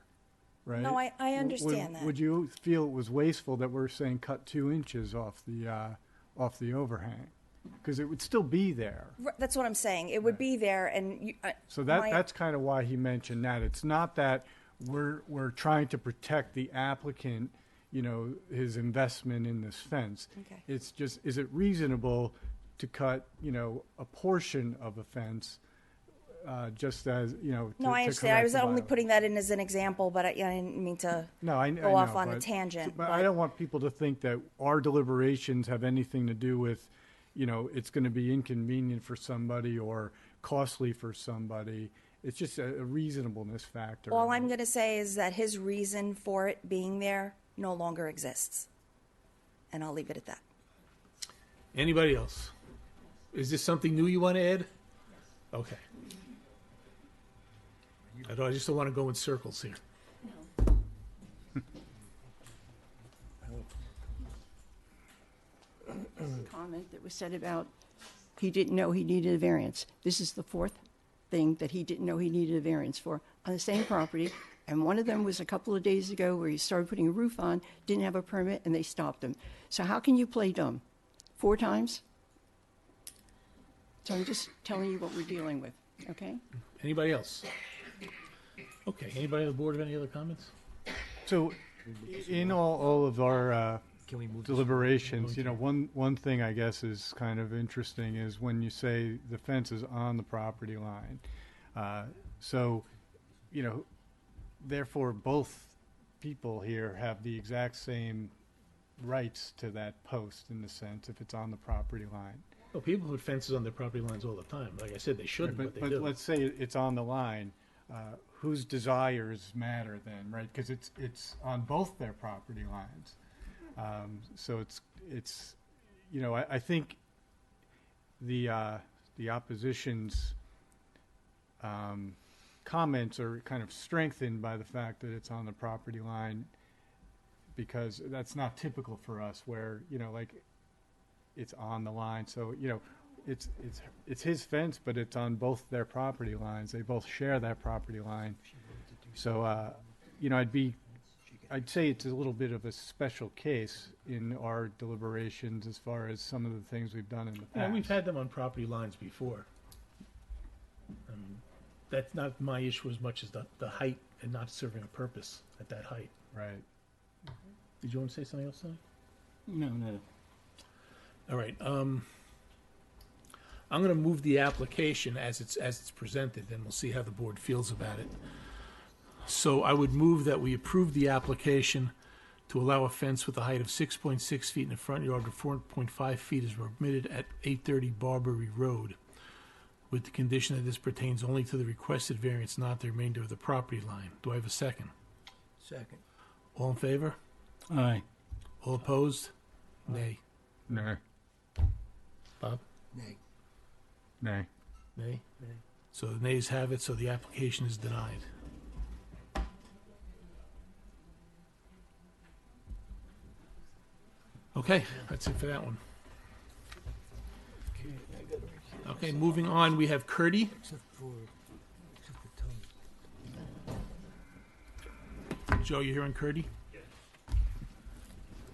right? No, I understand that. Would you feel it was wasteful that we're saying cut 2 inches off the overhang? Because it would still be there. That's what I'm saying. It would be there, and So that's kind of why he mentioned that. It's not that we're trying to protect the applicant, his investment in this fence. Okay. It's just, is it reasonable to cut, a portion of a fence, just as, No, to I understand. I correct was the only violation? putting that in as an example, but I didn't mean to No, I go know, off on a but- tangent. But I don't want people to think that our deliberations have anything to do with, it's going to be inconvenient for somebody or costly for somebody. It's just a reasonableness factor. All I'm going to say is that his reason for it being there no longer exists. And I'll leave it at that. Anybody else? Is this something new you want to add? Okay. I just don't want to go in circles here. Comment that was said about he didn't know he needed a variance. This is the fourth thing that he didn't know he needed a variance for on the same property. And one of them was a couple of days ago where he started putting a roof on, didn't have a permit, and they stopped him. So how can you play dumb? 4 times? So I'm just telling you what we're dealing with, okay? Anybody else? Okay, anybody on the board have any other comments? So, in all of our deliberations, one thing I guess is kind of interesting is when you say the fence is on the property line. Therefore, both people here have the exact same rights to that post in the sense if it's on the property line. Well, people put fences on their property lines all the time. Like I said, they shouldn't, but they But do. let's say it's on the line. Whose desires matter then, right? Because it's on both their property lines. So it's I think the opposition's comments are kind of strengthened by the fact that it's on the property line, because that's not typical for us where it's on the line. So it's his fence, but it's on both their property lines. They both share that property line. So I'd say it's a little bit of a special case in our deliberations as far as some of the things we've done in the past. Yeah, we've had them on property lines before. That's not my issue as much as the height and not serving a purpose at that height. Right. Did you want to say something else, Sonny? No, no. All right. I'm going to move the application as it's presented, and we'll see how the board feels about it. So I would move that we approve the application to allow a fence with a height of 6.6 feet in the front yard and 4.5 feet is permitted at 830 Barbary Road, with the condition that this pertains only to the requested variance, not the remainder of the property line. Do I have a second? Second. All in favor? Aye. All opposed? Nay. No. Bob? Nay. Nay. Nay? So the nays have it, so the application is denied. Okay, that's it for that one. Okay, moving on, we have Curdy. Except for Tony. Joe, you here on Curdy?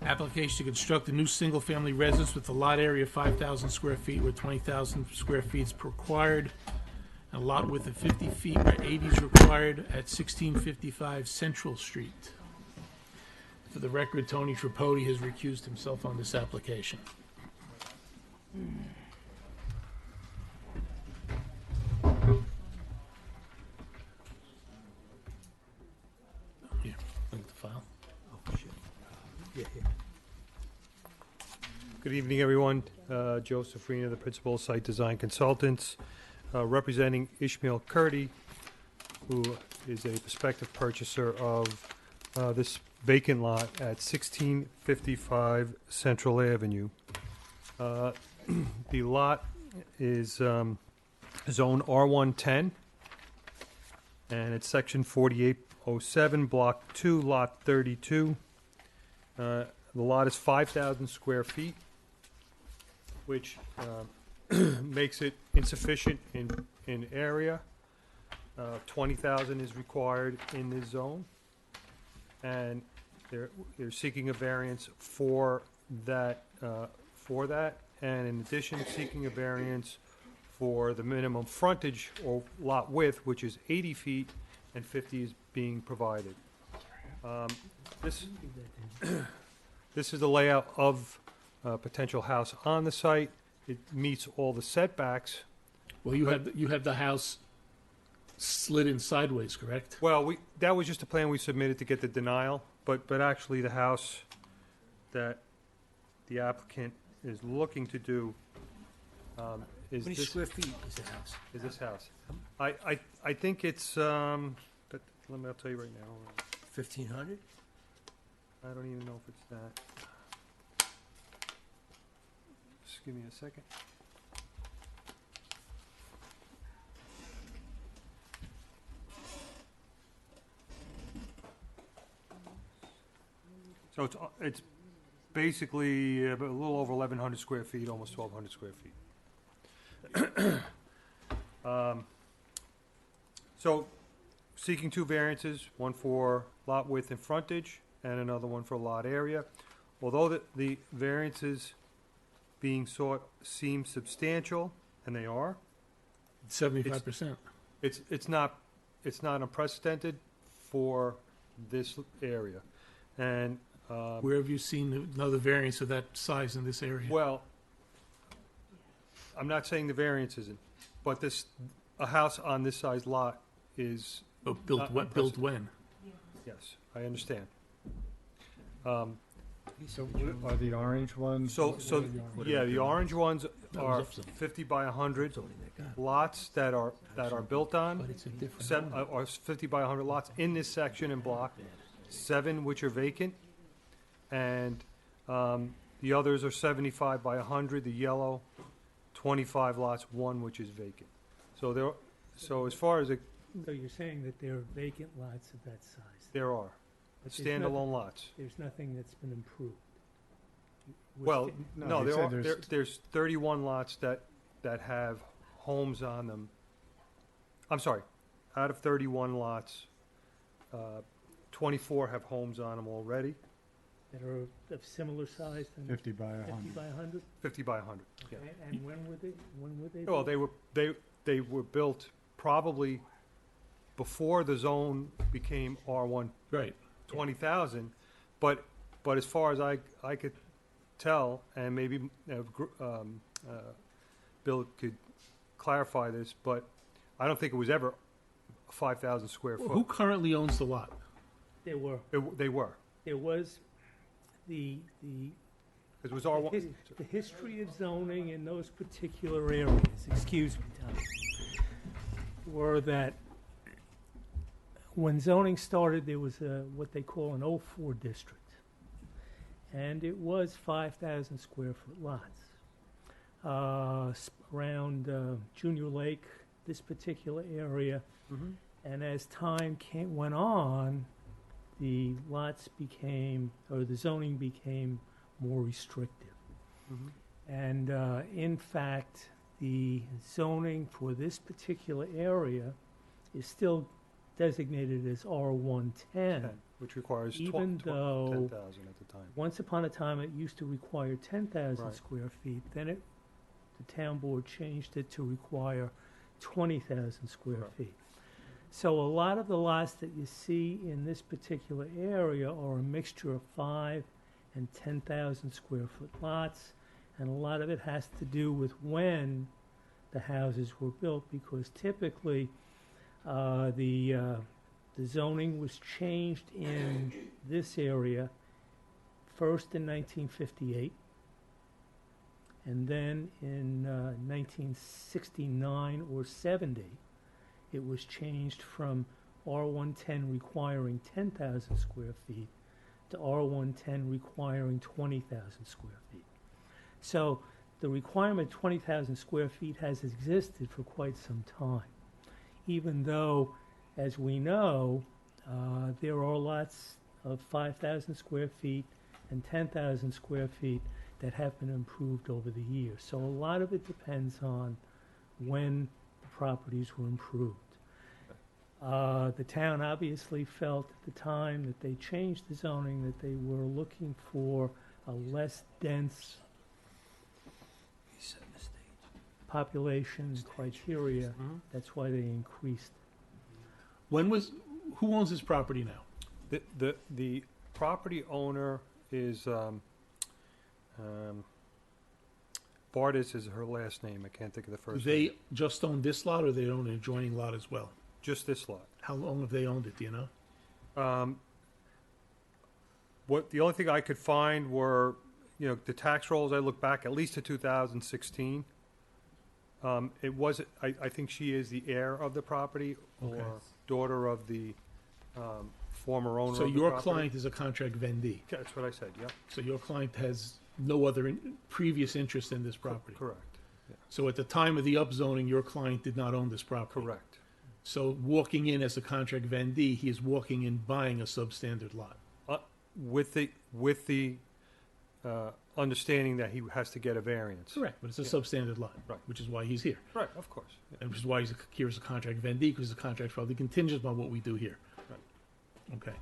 Application to construct a new single-family residence with a lot area of 5,000 square feet where 20,000 square feet is required. And a lot width of 50 feet where 80 is required at 1655 Central Street. For the record, Tony Tripodi has recused himself on this application. Here, look at the file. Oh, shit. Yeah, yeah. Good evening, everyone. Joe Safrina, the Principal Site Design Consultants. representing Ishmael Kurdi, who is a prospective purchaser of this vacant lot at 1655 Central Avenue. The lot is zone R110, and it's section 4807, block 2, lot 32. The lot is 5,000 square feet, which makes it insufficient in area. 20,000 is required in this zone, and they're seeking a variance for that, and in addition, seeking a variance for the minimum frontage or lot width, which is 80 feet, and 50 is being provided. This is the layout of a potential house on the site. It meets all the setbacks. Well, you have the house slid in sideways, correct? Well, that was just a plan we submitted to get the denial, but actually the house that the applicant is looking to do is How many this. square feet is the house? Is this house? I think it's, but I'll tell you right now. 1,500? I don't even know if it's that. Just give me a second. So it's basically a little over 1,100 square feet, almost 1,200 square feet. So seeking two variances, one for lot width and frontage, and another one for lot area. Although the variances being sought seem substantial, and they are, 75%. it's not unprecedented for this area. And Where have you seen another variance of that size in this area? well, I'm not saying the variance isn't, but a house on this size lot is Built when? Yes, I understand. So are the orange ones? So yeah, the orange ones are up some. 50 by 100 lots that are built on. But it's a different. Are 50 by 100 lots in this section and block. 7 which are vacant, and the others are 75 by 100. The yellow, 25 lots, 1 which is vacant. So as far as So you're saying that there are vacant lots of that size? there are But there's standalone lots. There's nothing that's been improved? We're Well, sti- no, you there said are, there's- there's 31 lots that have homes on them. I'm sorry, out of 31 lots, 24 have homes on them already, That are of similar size than 50 by 50 100. by 100? 50 by 100. Yeah. Okay, and when were they? Well, built? they were built probably before the zone became R1 Right. 20,000, but as far as I could tell, and maybe Bill could clarify this, but I don't think it was ever 5,000 square Well, foot. who currently owns the lot? They were. They were. There was the It was R1. the history of zoning in those particular areas, excuse me, Tom, were that when zoning started, there was what they call an 04 district. And it was 5,000 square foot lots. Around Junior Lake, this particular area. Mhm. And as time went on, the lots became, or the zoning became more restrictive. Mhm. And in fact, the zoning for this particular area is still designated as R110. Which requires Even though 10,000 at the time. once upon a time it used to require 10,000 Right. square feet, then the town board changed it to require 20,000 square Right. feet. So a lot of the lots that you see in this particular area are a mixture of 5 and 10,000 square foot lots, and a lot of it has to do with when the houses were built, because typically the zoning was changed in this area first in 1958, And then in 1969 or 70, it was changed from R110 requiring 10,000 square feet to R110 requiring 20,000 square feet. So the requirement 20,000 square feet has existed for quite some time, even though, as we know, there are lots of 5,000 square feet and 10,000 square feet that have been improved over the years. So a lot of it depends on when the properties were improved. The town obviously felt at the time that they changed the zoning that they were looking for a less dense population criteria. That's why they increased. Who owns this property now? The property owner is Bardis is her last name. I can't think of the Do first. they just own this lot, or they own an adjoining lot as well? Just this lot. How long have they owned it? Do you know? What the only thing I could find were, the tax rolls. I look back at least to 2016. It was. I think she is the heir of the property Okay. or daughter of the former owner. So of the your property. client is a contract vendee. That's what I said. Yeah. So your client has no other previous interest in this property. Correct. So at the time of the upzoning, your client did not own this property. Correct. So walking in as a contract vendee, he is walking in buying a substandard lot. With the understanding that he has to get a variance. Correct, but it's a substandard lot, Right. which is why he's here. Right. Of course. Yeah. And which is why he's here as a contract vendee, because the contract probably contingent on what we do here. Right. Okay.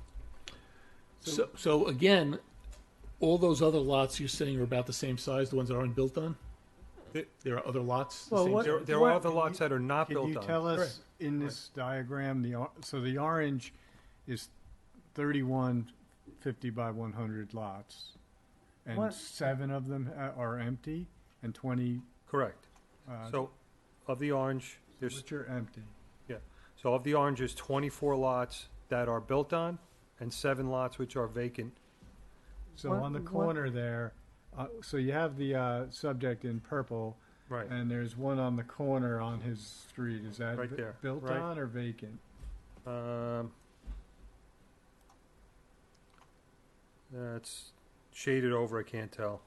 So again, all those other lots you're saying are about the same size, the ones that aren't built on? There are other lots? the Well, same what- size? There are other lots that are not Can built you on. tell us Correct. in this diagram, so the orange is 31 50 by 100 lots, and What? 7 of them are empty, and 20 Correct. uh, So, of the orange, there's which are empty. so of the orange, there's 24 lots that are built on, and 7 lots which are vacant. So What- on the what- corner there, so you have the subject in purple, Right. and there's one on the corner on his street. Is that Right there, built right. on or vacant? It's shaded over. I can't tell.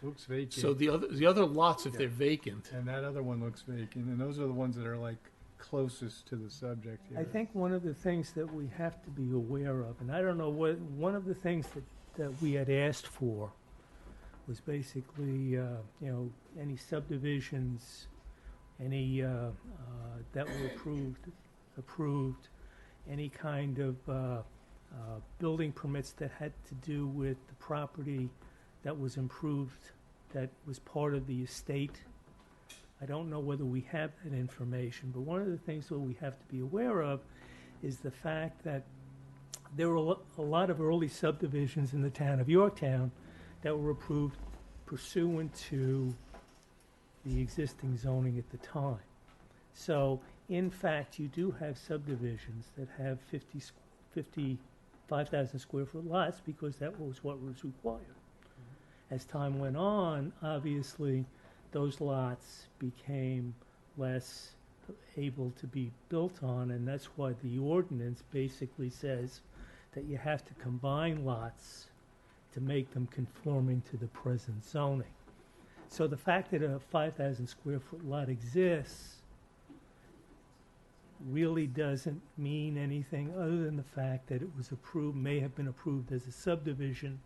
Looks vacant. So the other lots, if they're vacant, And that other one looks vacant, and those are the ones that are like closest to the subject here. I think one of the things that we have to be aware of, and I don't know what, one of the things that we had asked for was basically, any subdivisions, any, that were approved, any kind of, building permits that had to do with the property that was improved, that was part of the estate. I don't know whether we have that information, but one of the things that we have to be aware of is the fact that there were a lot of early subdivisions in the town of Yorktown that were approved pursuant to the existing zoning at the time. So, in fact, you do have subdivisions that have 55,000 square foot lots because that was what was required. As time went on, obviously, those lots became less able to be built on, and that's why the ordinance basically says that you have to combine lots to make them conforming to the present zoning. So the fact that a 5,000 square foot lot exists really doesn't mean anything other than the fact that it was approved, may have been approved as a subdivision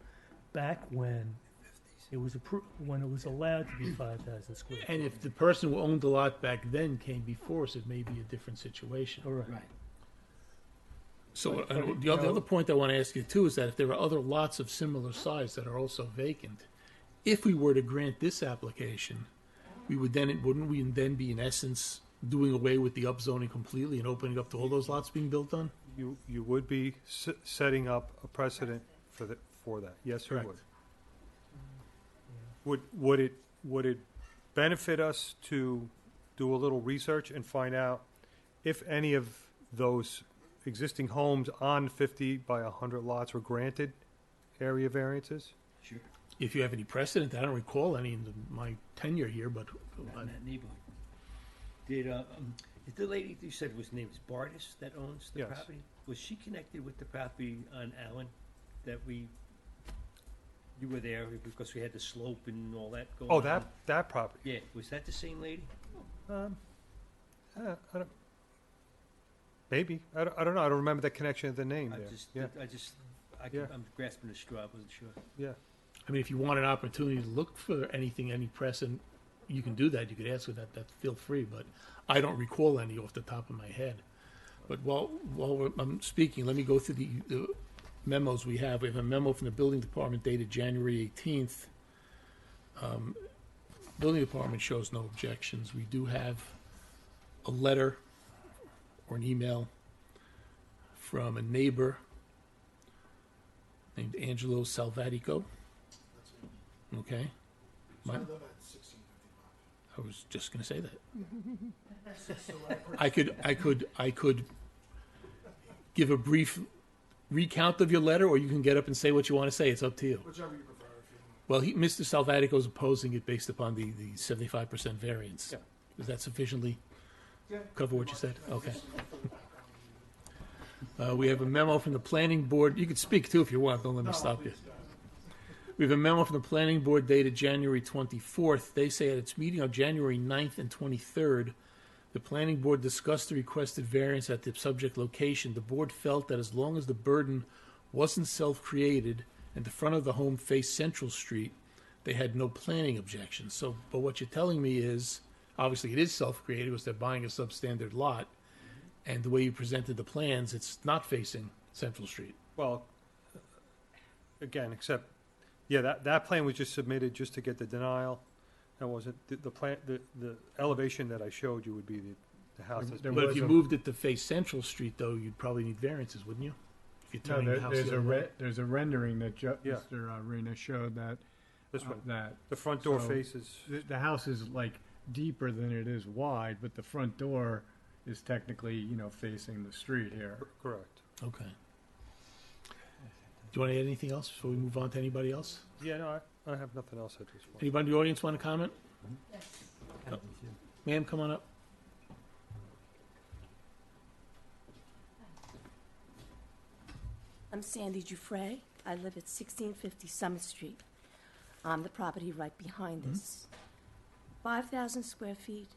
back when it was approved, when it was allowed to be 5,000 square feet. and if the person who owned the lot back then came before us, it may be a different situation. Correct. Right. So But the other point I want to ask you too is that if there are other lots of similar size that are also vacant, if we were to grant this application, wouldn't we then be in essence doing away with the upzoning completely and opening up to all those lots being built on? You would be setting up a precedent for that. Yes, you Correct. would. Would it benefit us to do a little research and find out if any of those existing homes on 50 by 100 lots were granted area variances? Sure. If you have any precedent, I don't recall any in my tenure here, but Not in that neighborhood. Did, is the lady you said was name is Bardis that owns the Yes. property? Was she connected with the property on Allen that you were there because we had the slope and all that going on? Oh, that property. Yeah, was that the same lady? I don't, maybe. I don't know. I don't remember the connection of the name there. Yeah. I'm grasping the straw, I wasn't sure. Yeah. I mean, if you want an opportunity to look for anything, any precedent, you can do that. You could ask for that. Feel free. But I don't recall any off the top of my head. But while I'm speaking, let me go through the memos we have. We have a memo from the building department dated January 18th. Building department shows no objections. We do have a letter or an email from a neighbor named Angelo Salvatico. Okay. I was just going to say that. I could give a brief recount of your letter, or you can get up and say what you want to say. It's up to you. Whichever you prefer. Well, Mr. Salvatico is opposing it based upon the 75% variance. Yeah. Does that sufficiently cover what you said? Okay. We have a memo from the planning board. You can speak too if you want. Don't let me stop you. We have a memo from the planning board dated January 24th. They say at its meeting on January 9th and 23rd, the planning board discussed the requested variance at the subject location. The board felt that as long as the burden wasn't self-created and the front of the home faced Central Street, they had no planning objections. So, but what you're telling me is, obviously it is self-created because they're buying a substandard lot, and the way you presented the plans, it's not facing Central Street. Well, again, except, yeah, that plan was just submitted just to get the denial. That wasn't, the plan, the elevation that I showed you would be the house that's. But if you moved it to face Central Street, though, you'd probably need variances, wouldn't you? If you're turning the house there's the other way. there's a rendering that Yeah. Mr. Arena showed that. This one. That The front door so faces. the house is like deeper than it is wide, but the front door is technically, facing the street here. Correct. Okay. Do you want to add anything else before we move on to anybody else? Yeah, no, I have nothing else at this point. Anybody in the audience want to comment? No. Ma'am, come on up. I'm Sandy Dufresne. I live at 1650 Summit Street. I'm the property right behind this. 5,000 square feet.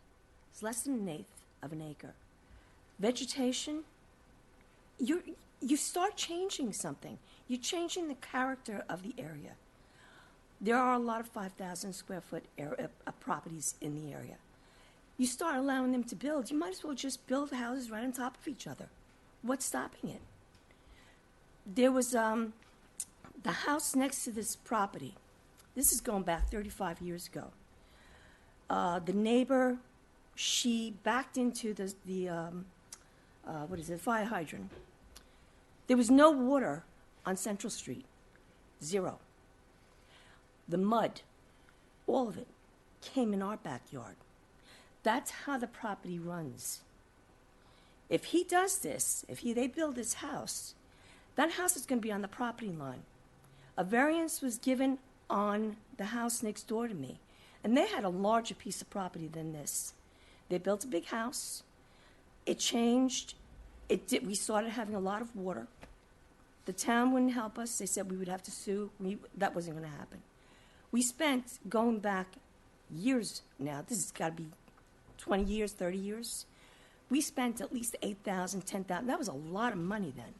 It's less than an eighth of an acre. Vegetation, you start changing something. You're changing the character of the area. There are a lot of 5,000 square foot properties in the area. You start allowing them to build, you might as well just build houses right on top of each other. What's stopping it? There was the house next to this property. This is going back 35 years ago. The neighbor, she backed into the fire hydrant. There was no water on Central Street. Zero. The mud, all of it, came in our backyard. That's how the property runs. If he does this, they build this house, that house is going to be on the property line. A variance was given on the house next door to me, and they had a larger piece of property than this. They built a big house. It changed. We started having a lot of water. The town wouldn't help us. They said we would have to sue. That wasn't going to happen. We spent, going back years now, this has got to be 20 years, 30 years. We spent at least $8,000, $10,000. That was a lot of money then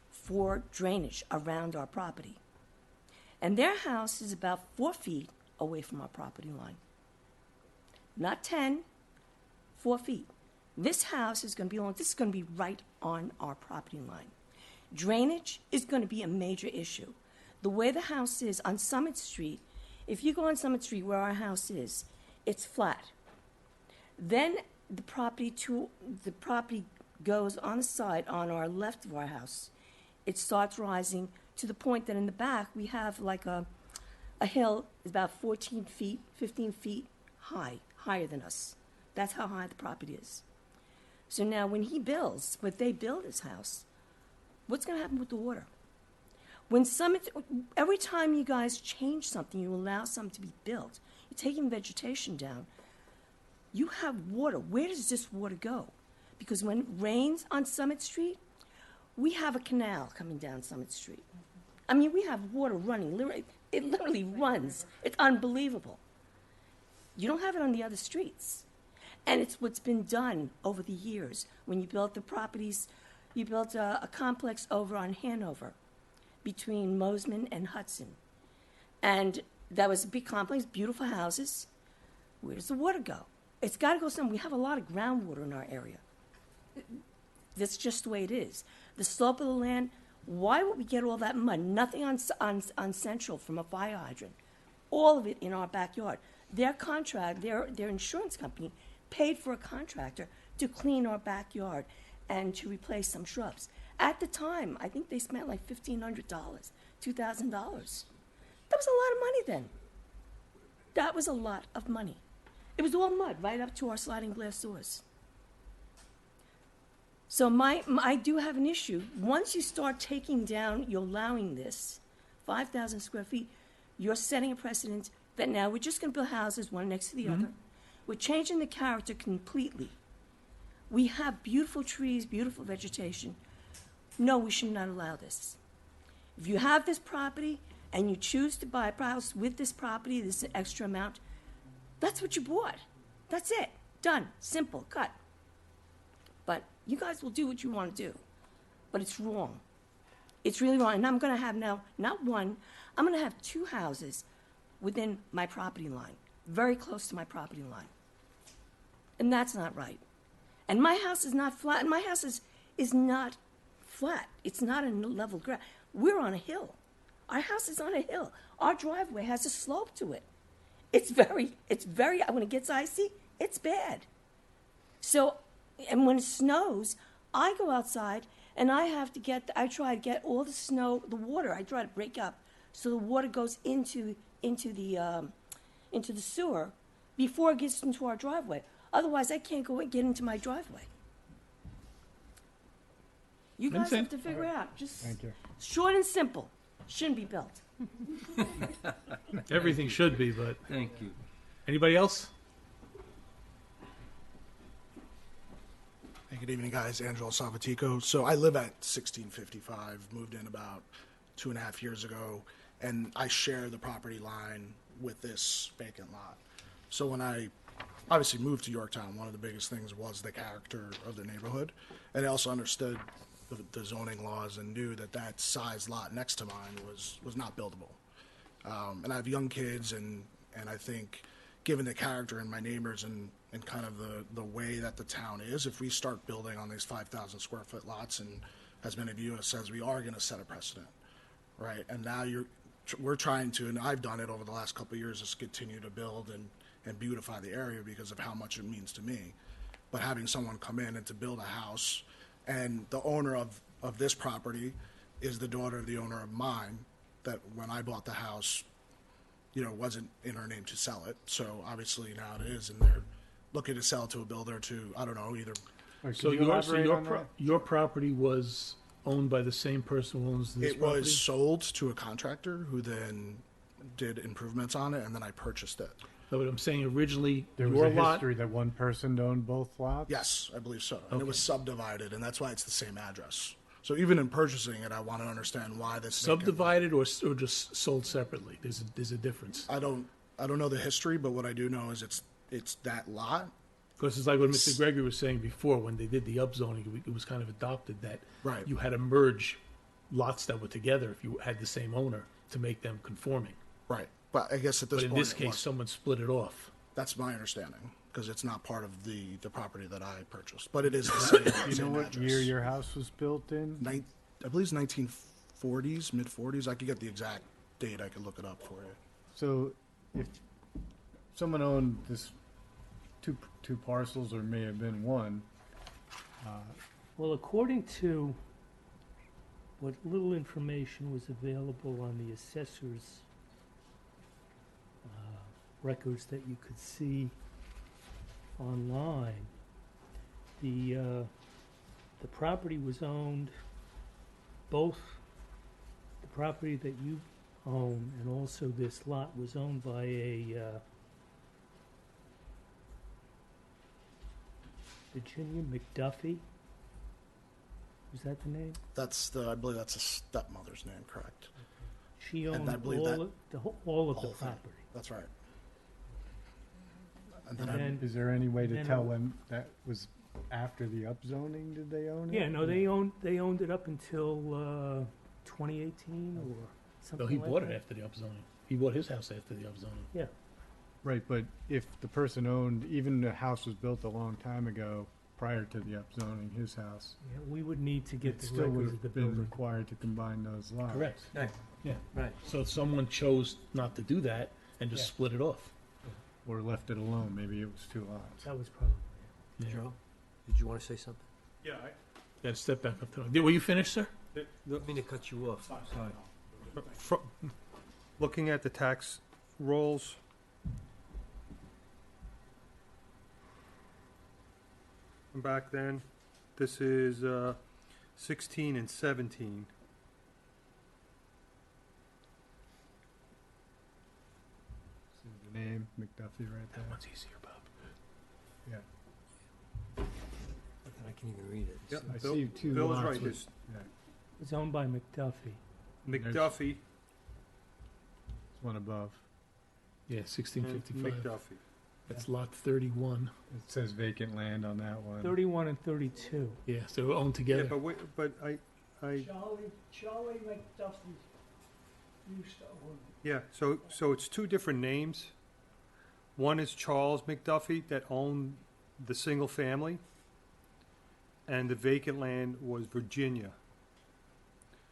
for drainage around our property. And their house is about 4 feet away from our property line. Not 10, 4 feet. This house is going to be this is going to be right on our property line. Drainage is going to be a major issue. The way the house is on Summit Street, if you go on Summit Street where our house is, it's flat. Then the property goes on the side on our left of our house. It starts rising to the point that in the back we have like a hill about 14 feet, 15 feet high, higher than us. That's how high the property is. So now when they build his house, what's going to happen with the water? When Summit, every time you guys change something, you allow something to be built, you're taking vegetation down, you have water. Where does this water go? Because when it rains on Summit Street, we have a canal coming down Summit Street. I mean, we have water running. It literally runs. It's unbelievable. You don't have it on the other streets. And it's what's been done over the years. When you built the properties, you built a complex over on Hanover between Mosman and Hudson. And that was a big complex, beautiful houses. Where does the water go? It's got to go somewhere. We have a lot of groundwater in our area. That's just the way it is. The slope of the land, why would we get all that mud? Nothing on Central from a fire hydrant. All of it in our backyard. Their contract, their insurance company paid for a contractor to clean our backyard and to replace some shrubs. At the time, I think they spent like $1,500, $2,000. That was a lot of money then. That was a lot of money. It was all mud right up to our sliding glass doors. So I do have an issue. Once you start taking down, you're allowing this, 5,000 square feet, you're setting a precedent that now we're just going to build houses one next to the other. We're changing the character completely. We have beautiful trees, beautiful vegetation. No, we should not allow this. If you have this property and you choose to buy a house with this property, this extra amount, that's what you bought. That's it. Done. Simple. Cut. But you guys will do what you want to do. But it's wrong. It's really wrong. And I'm going to have now, not one, I'm going to have 2 houses within my property line, very close to my property line. And that's not right. And my house is not flat. My house is not flat. It's not a level ground. We're on a hill. Our house is on a hill. Our driveway has a slope to it. It's very, when it gets icy, it's bad. So, and when it snows, I go outside and I try to get all the snow, the water, I try to break up so the water goes into the sewer before it gets into our driveway. Otherwise, I can't go and get into my driveway. You guys have to figure it out. Just Thank you. short and simple. Shouldn't be built. Everything should be, but. Thank you. Anybody else? Hey, good evening, guys. Angelo Salvatico. So I live at 1655, moved in about 2.5 years ago, and I share the property line with this vacant lot. So when I obviously moved to Yorktown, one of the biggest things was the character of the neighborhood, and I also understood the zoning laws and knew that size lot next to mine was not buildable. And I have young kids, and I think given the character and my neighbors and kind of the way that the town is, if we start building on these 5,000 square foot lots, and as many of you have said, we are going to set a precedent, right? And now we're trying to, and I've done it over the last couple of years, is continue to build and beautify the area because of how much it means to me. But having someone come in and to build a house, and the owner of this property is the daughter of the owner of mine, that when I bought the house, wasn't in her name to sell it. So obviously now it is, and they're looking to sell it to a builder to, I don't know, either. So your property was owned by the same person who owns this property? It was sold to a contractor who then did improvements on it, and then I purchased it. No, but I'm saying originally There was your a lot. history that one person owned both lots? Yes, I believe so. And it was subdivided, and that's why it's the same address. So even in purchasing it, I want to understand why this Subdivided or just sold separately? There's a difference. I don't know the history, but what I do know is it's that lot. Because it's like what Mr. Gregory was saying before, when they did the upzoning, it was kind of adopted that Right. you had to merge lots that were together if you had the same owner to make them conforming. Right. But I guess at this But in point, this case, someone split it off. that's my understanding, because it's not part of the property that I purchased. But it is the same, Do you know same what address. year your house was built in? I believe it's 1940s, mid-40s. I could get the exact date. I could look it up for you. So if someone owned this two parcels, or may have been one, Well, according to what little information was available on the assessor's records that you could see online, the property was owned, both the property that you own and also this lot was owned by a Virginia McDuffie? Is that the name? I believe that's a stepmother's name, correct? She And owned I believe all that- of, all of the whole thing. property. That's right. And then- Is there any way to then- tell when that was after the upzoning? Did they own it? Yeah, no, they owned it up until 2018 or No, something he like bought it that. after the upzoning. He bought his house after the upzoning. Yeah. Right, but if the person owned, even the house was built a long time ago, prior to the upzoning, his house, Yeah, we would need to get it the still would records of the have been building. required to combine those lots. Correct. Right. Yeah. Right. So if someone chose not to do that and just Yeah. split it off. Or left it alone, maybe it was 2 lots. That was probably. Yeah. Joe, did you want to say something? Yeah, Got to step back up to. Were you finished, sir? I didn't mean to cut you off. Sorry. looking at the tax rolls, from back then, this is 16 and 17. This is the name, McDuffie right there. That one's easier, Bob. Yeah. I can't even read it. Yep, I Bill- see 2 Bill is lots right, with- it's yeah. It's owned by McDuffie. McDuffie It's one above. Yeah, and 1655. McDuffie. That's lot 31. It says vacant land on that one. 31 and 32. Yeah, so they're owned Yeah, together. but I, Charlie McDuffie used to own it. yeah, so it's 2 different names. One is Charles McDuffie that owned the single family, and the vacant land was Virginia.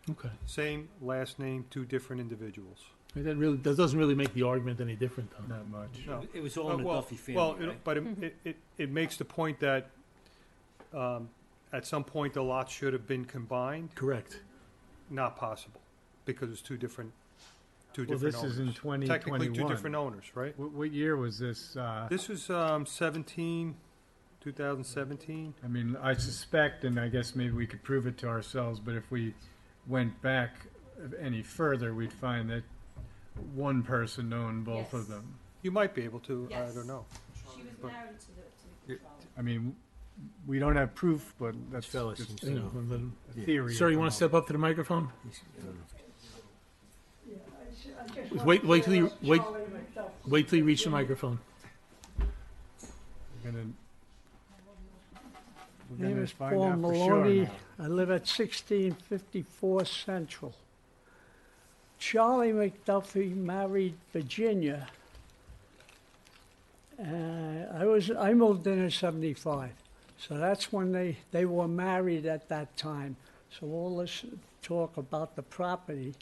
Okay. Same last name, 2 different individuals. That doesn't really make the argument any different, though. Not much. No. It was all in the well, Duffy family, well, right? but it makes the point that at some point the lots should have been combined. Correct. Not possible because it's two different Well, owners. this is in 2021. Technically, 2 different owners, right? What year was this? This was 2017. I mean, I suspect, and I guess maybe we could prove it to ourselves, but if we went back any further, we'd find that one person owned both of Yes. them. You might be able to. I Yes. don't know. She was But- married to the I mean, we don't have proof, but that's Fellas just seems You know, and then- a theory. Sir, you want to step up to the microphone? Wait till you reach the microphone. We're gonna Name is find Paul out for sure Maloney. now. I live at 1654 Central. Charlie McDuffie married Virginia. I moved in 75, so that's when they were married at that time. So all this talk about the property,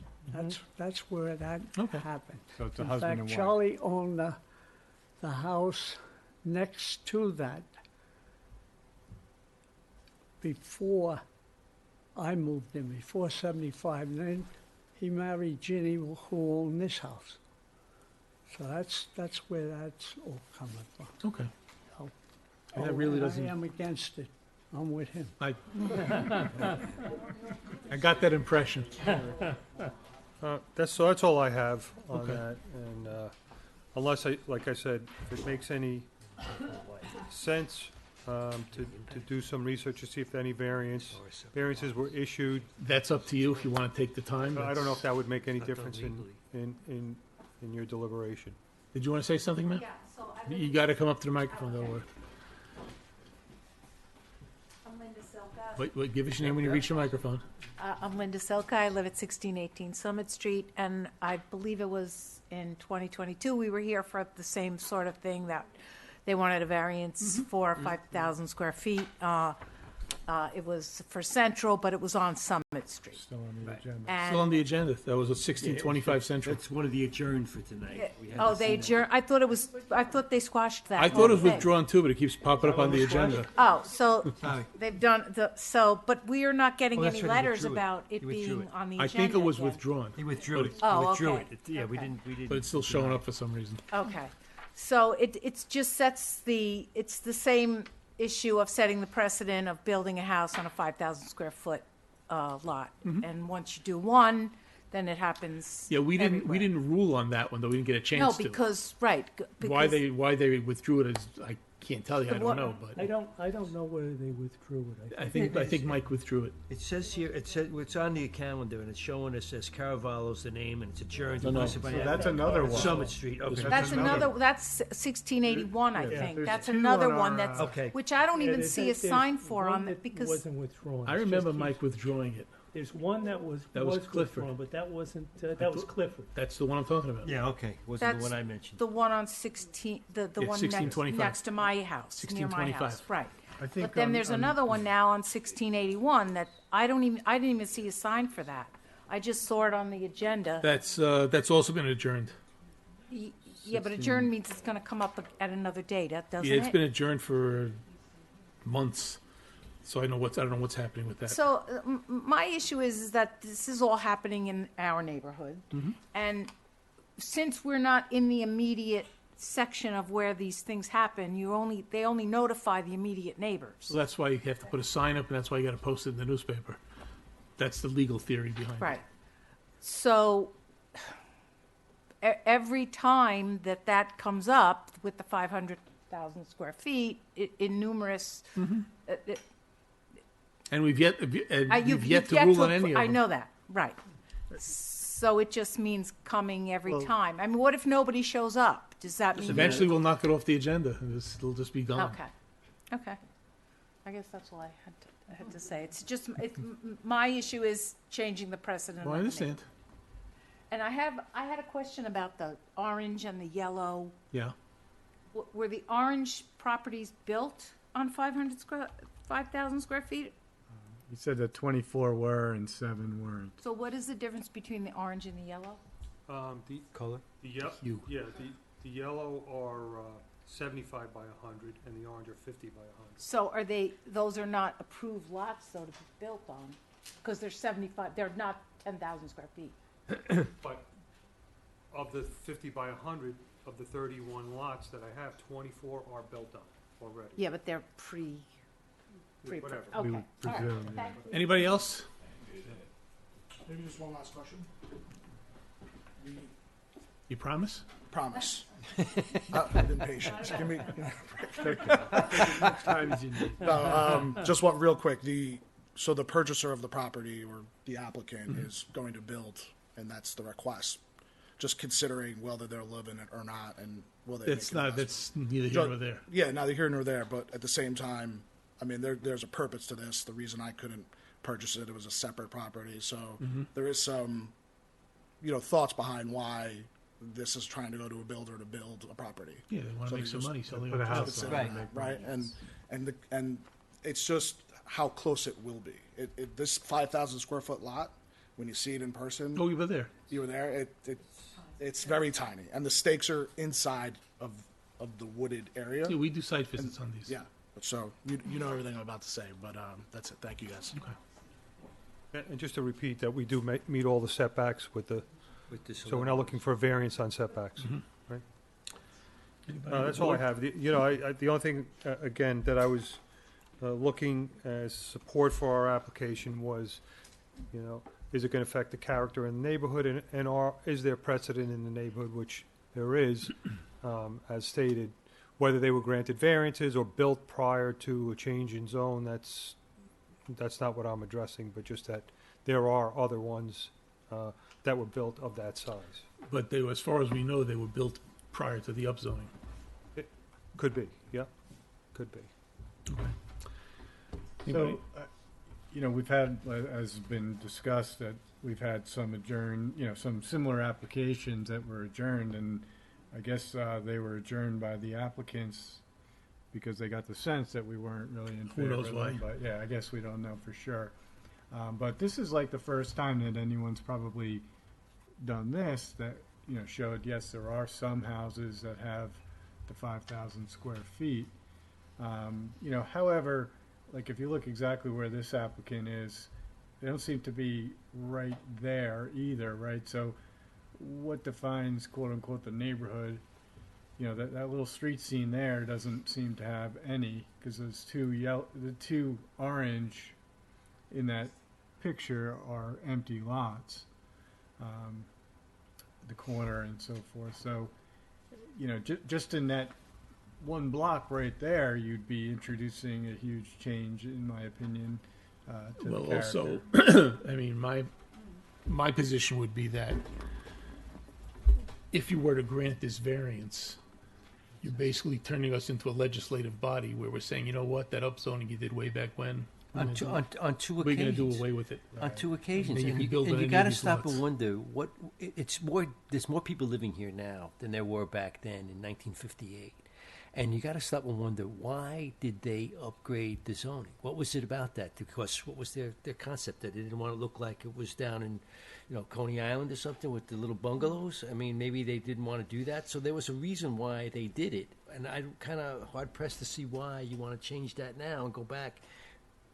that's where that happened. So it's a In husband fact, and wife. Charlie owned the house next to that before I moved in, before 75. And then he married Ginny, who owned this house. So that's where that's all coming from. Okay. So, And that really I doesn't- am against it. I'm with him. I got that impression. That's all I have on Okay. that. And unless like I said, if it makes any sense to do some research to see if any variances were issued. That's up to you if you want to take the time. I don't know if that would make any Not done difference legally. in your deliberation. Did you want to say something, ma'am? Yeah, so You got to come up to the microphone, though. I'm Linda Silka. Wait, give us your name when you reach the microphone. I'm Linda Selka. I live at 1618 Summit Street, and I believe it was in 2022 we were here for the same sort of thing, that they wanted a variance for 5,000 square feet. It was for Central, but it was on Summit Street. Still on the agenda. And Still on the agenda. That was a 1625 Central. That's one of the adjourned for tonight. We oh, haven't they seen that. adjourned. I thought they squashed that. I thought it was whole thing. withdrawn too, but it keeps popping up on the agenda. Oh, so Sorry. they've done but we are not getting Oh, that's any right, he letters withdrew it. about it He withdrew being it. on the I agenda. think it was again. withdrawn. He withdrew it. Oh, He withdrew okay. it. Yeah, we didn't. But it's still showing up for some reason. Okay, so it just sets it's the same issue of setting the precedent of building a house on a 5,000 square foot lot. And once you do one, then it happens. Yeah, we didn't everywhere. rule on that one though. We didn't get a No, chance to. because right. Why Because they withdrew it is I can't tell you. I The don't one- know, but I don't know whether they withdrew it. I think Mike withdrew it. It says here, it's on the calendar, and it's showing us as Caravallo's the name, and it's adjourned. No, no. Possibly So at that's another one. Summit Street, okay. That's another. That's 1681, I Yeah, think. there's That's two another on one our, that's Okay. which I don't even there's see a there's sign for one on that it because wasn't withdrawn. I It's remember just Mike withdrawing it. There's one that was That was Clifford. withdrawn, but that wasn't. That was Clifford. That's the one I'm talking about. Yeah, okay, wasn't the that's one I mentioned. the one on 16. The Yeah, one 1625. next to my house, near my 1625. house, right? I think But then on- there's on- another one now on 1681 that I didn't even see a sign for that. I just saw it on the agenda. That's also been adjourned. Yeah, but adjourn means it's going to come up at another date, doesn't Yeah, it's it? been adjourned for months. So I don't know what's happening with that. So my issue is that this is all happening in our neighborhood, Mhm. and since we're not in the immediate section of where these things happen, they only notify the immediate neighbors. So that's why you have to put a sign up, and that's why you got to post it in the newspaper. That's the legal theory behind it. Right. So every time that comes up with the 500,000 square feet in numerous. And we've yet you've we've yet to rule on any of them. I know that, right. So it just means coming every Well- time. I mean, what if nobody shows up? Does that mean? Eventually, we'll knock it off the agenda. It'll just be gone. Okay. Okay. I guess that's all I had to say. It's just, my issue is changing the precedent. Well, I of the understand. neighborhood. And I had a question about the orange and the yellow. Yeah. Were the orange properties built on 5,000 square feet? You said that 24 were and 7 weren't. So what is the difference between the orange and the yellow? The Color? Hue. the yellow are 75 by 100, and the orange are 50 by 100. So those are not approved lots, though, to be built on? Because they're 75, they're not 10,000 square feet. But of the 50 by 100, of the 31 lots that I have, 24 are built on already. Yeah, but they're Whatever. Okay. We all right. presume, yeah. Thank you. Anybody else? Maybe just one last question. You promise? Promise. I've been patient. So give me. No, just one real quick. So the purchaser of the property or the applicant is going to build, and that's the request. Just considering whether they'll live in it or not, and will they? That's make an not. investment. That's neither here nor there. Yeah, neither here nor there. But at the same time, I mean, there's a purpose to this. The reason I couldn't purchase it, it was a separate property. So there is some, thoughts behind why this is trying to go to a builder to build a property. Yeah, they want to So make they some just money, so they put a want to house sell on it. it. Right, and it's just how close it will be. This 5,000 square foot lot, when you see it in person, Oh, you were there. you were there. It's very tiny, and the stakes are inside of the wooded area. Yeah, we do site visits on these. Yeah, so you know everything I'm about to say, but that's it. Thank you guys. Okay. And just to repeat that we do meet all the setbacks with the, With this so we're not looking for a variance on setbacks, right? Anybody on That's the all I board? have. The only thing, again, that I was looking as support for our application was, is it going to affect the character in the neighborhood, and is there precedent in the neighborhood, which there is, as stated, whether they were granted variances or built prior to a change in zone, that's not what I'm addressing, but just that there are other ones that were built of that size. But they, as far as we know, they were built prior to the upzoning. Could be, yeah, could be. Anybody? So, we've had, as has been discussed, that we've had some some similar applications that were adjourned, and I guess they were adjourned by the applicants because they got the sense that we weren't really in Who favor knows of why? them. But yeah, I guess we don't know for sure. But this is like the first time that anyone's probably done this that showed yes, there are some houses that have the 5,000 square feet. However, like if you look exactly where this applicant is, they don't seem to be right there either, right? So what defines quote unquote the neighborhood? That little street scene there doesn't seem to have any, because those the two orange in that picture are empty lots. the corner and so forth. So, you know, just in that one block right there, you'd be introducing a huge change, in my opinion, to the Well, character. also, I mean, my position would be that if you were to grant this variance, you're basically turning us into a legislative body where we're saying, you know what, that upzoning you did way back when, On two we're going to do occasions. away with it. On two occasions, And you and can you, build on any of got to these stop lots. and wonder what it's more. There's more people living here now than there were back then in 1958, and you got to stop and wonder why did they upgrade the zoning? What was it about that? Because what was their concept that they didn't want to look like it was down in, you know, Coney Island or something with the little bungalows? I mean, maybe they didn't want to do that, so there was a reason why they did it, and I'm kind of hard pressed to see why you want to change that now and go back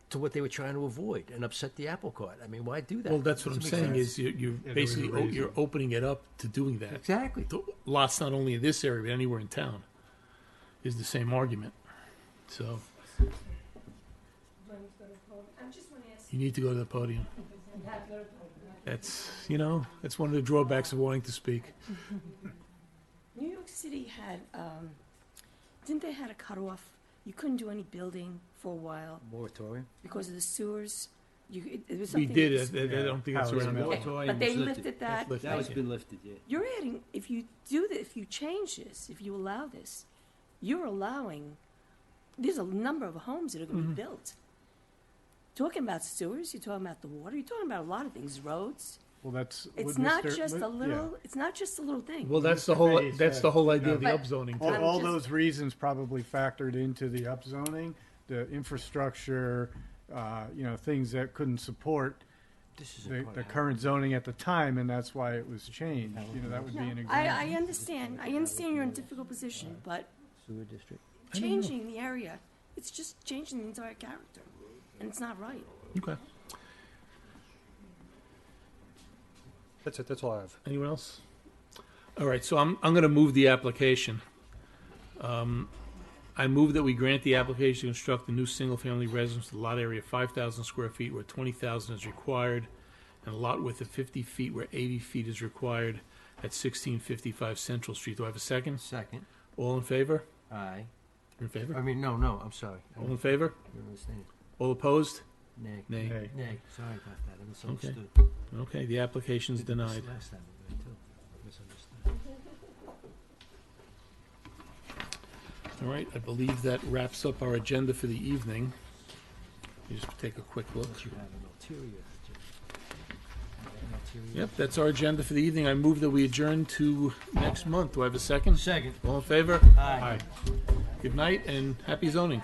to what they were trying to avoid and upset the apple cart. I mean, why do that? Well, that's what I'm Doesn't make saying sense. is you're there was a basically, reason. you're opening it up to doing that. Exactly. To lots not only in this area, but anywhere in town is the same argument. So you need to go to the podium. That's, you know, that's one of the drawbacks of wanting to speak. New York City had, didn't they had a cutoff? You couldn't do any building for a while Moratorium. because of the sewers. It was We something did, that's- I don't think that's Howard around. Mill. Okay, but they lifted that. That's lifted. That has been lifted, yeah. You're adding, if you do this, if you change this, if you allow this, you're allowing, there's a number of homes that are going to be built. Talking about sewers, you're talking about the water, you're talking about a lot of things, roads. Well, that's It's what not Mr. just a yeah. little, it's not just a little thing. Well, that's Mr. the whole, Fahey that's said, the whole idea of the But- upzoning. All, I'm all just- those reasons probably factored into the upzoning, the infrastructure, you know, things that couldn't support This is a the part of current zoning at the time, and that's why it was changed. You know, that would be an example. I understand you're in a difficult position, but sewer district. changing the area, it's just changing the entire character, and it's not right. Okay. That's it, that's all I have. Anyone else? All right, so I'm going to move the application. I move that we grant the application to construct a new single-family residence with a lot area of 5,000 square feet where 20,000 is required, and a lot width of 50 feet where 80 feet is required at 1655 Central Street. Do I have a second? Second. All in favor? Aye. You're in favor? I mean, no, I'm sorry. All in favor? You're understanding. All opposed? Nay. Nay. Nay. Nay. Sorry about that. I misunderstood. Okay, the application's Did this denied. Last time we went too. I misunderstood. All right, I believe that wraps up our agenda for the evening. You just take a quick look. Unless you have an ulterior. Yep, that's our agenda for the evening. I move that we adjourn to next month. Do I have a second? Second. All in favor? Aye. Good night and happy zoning.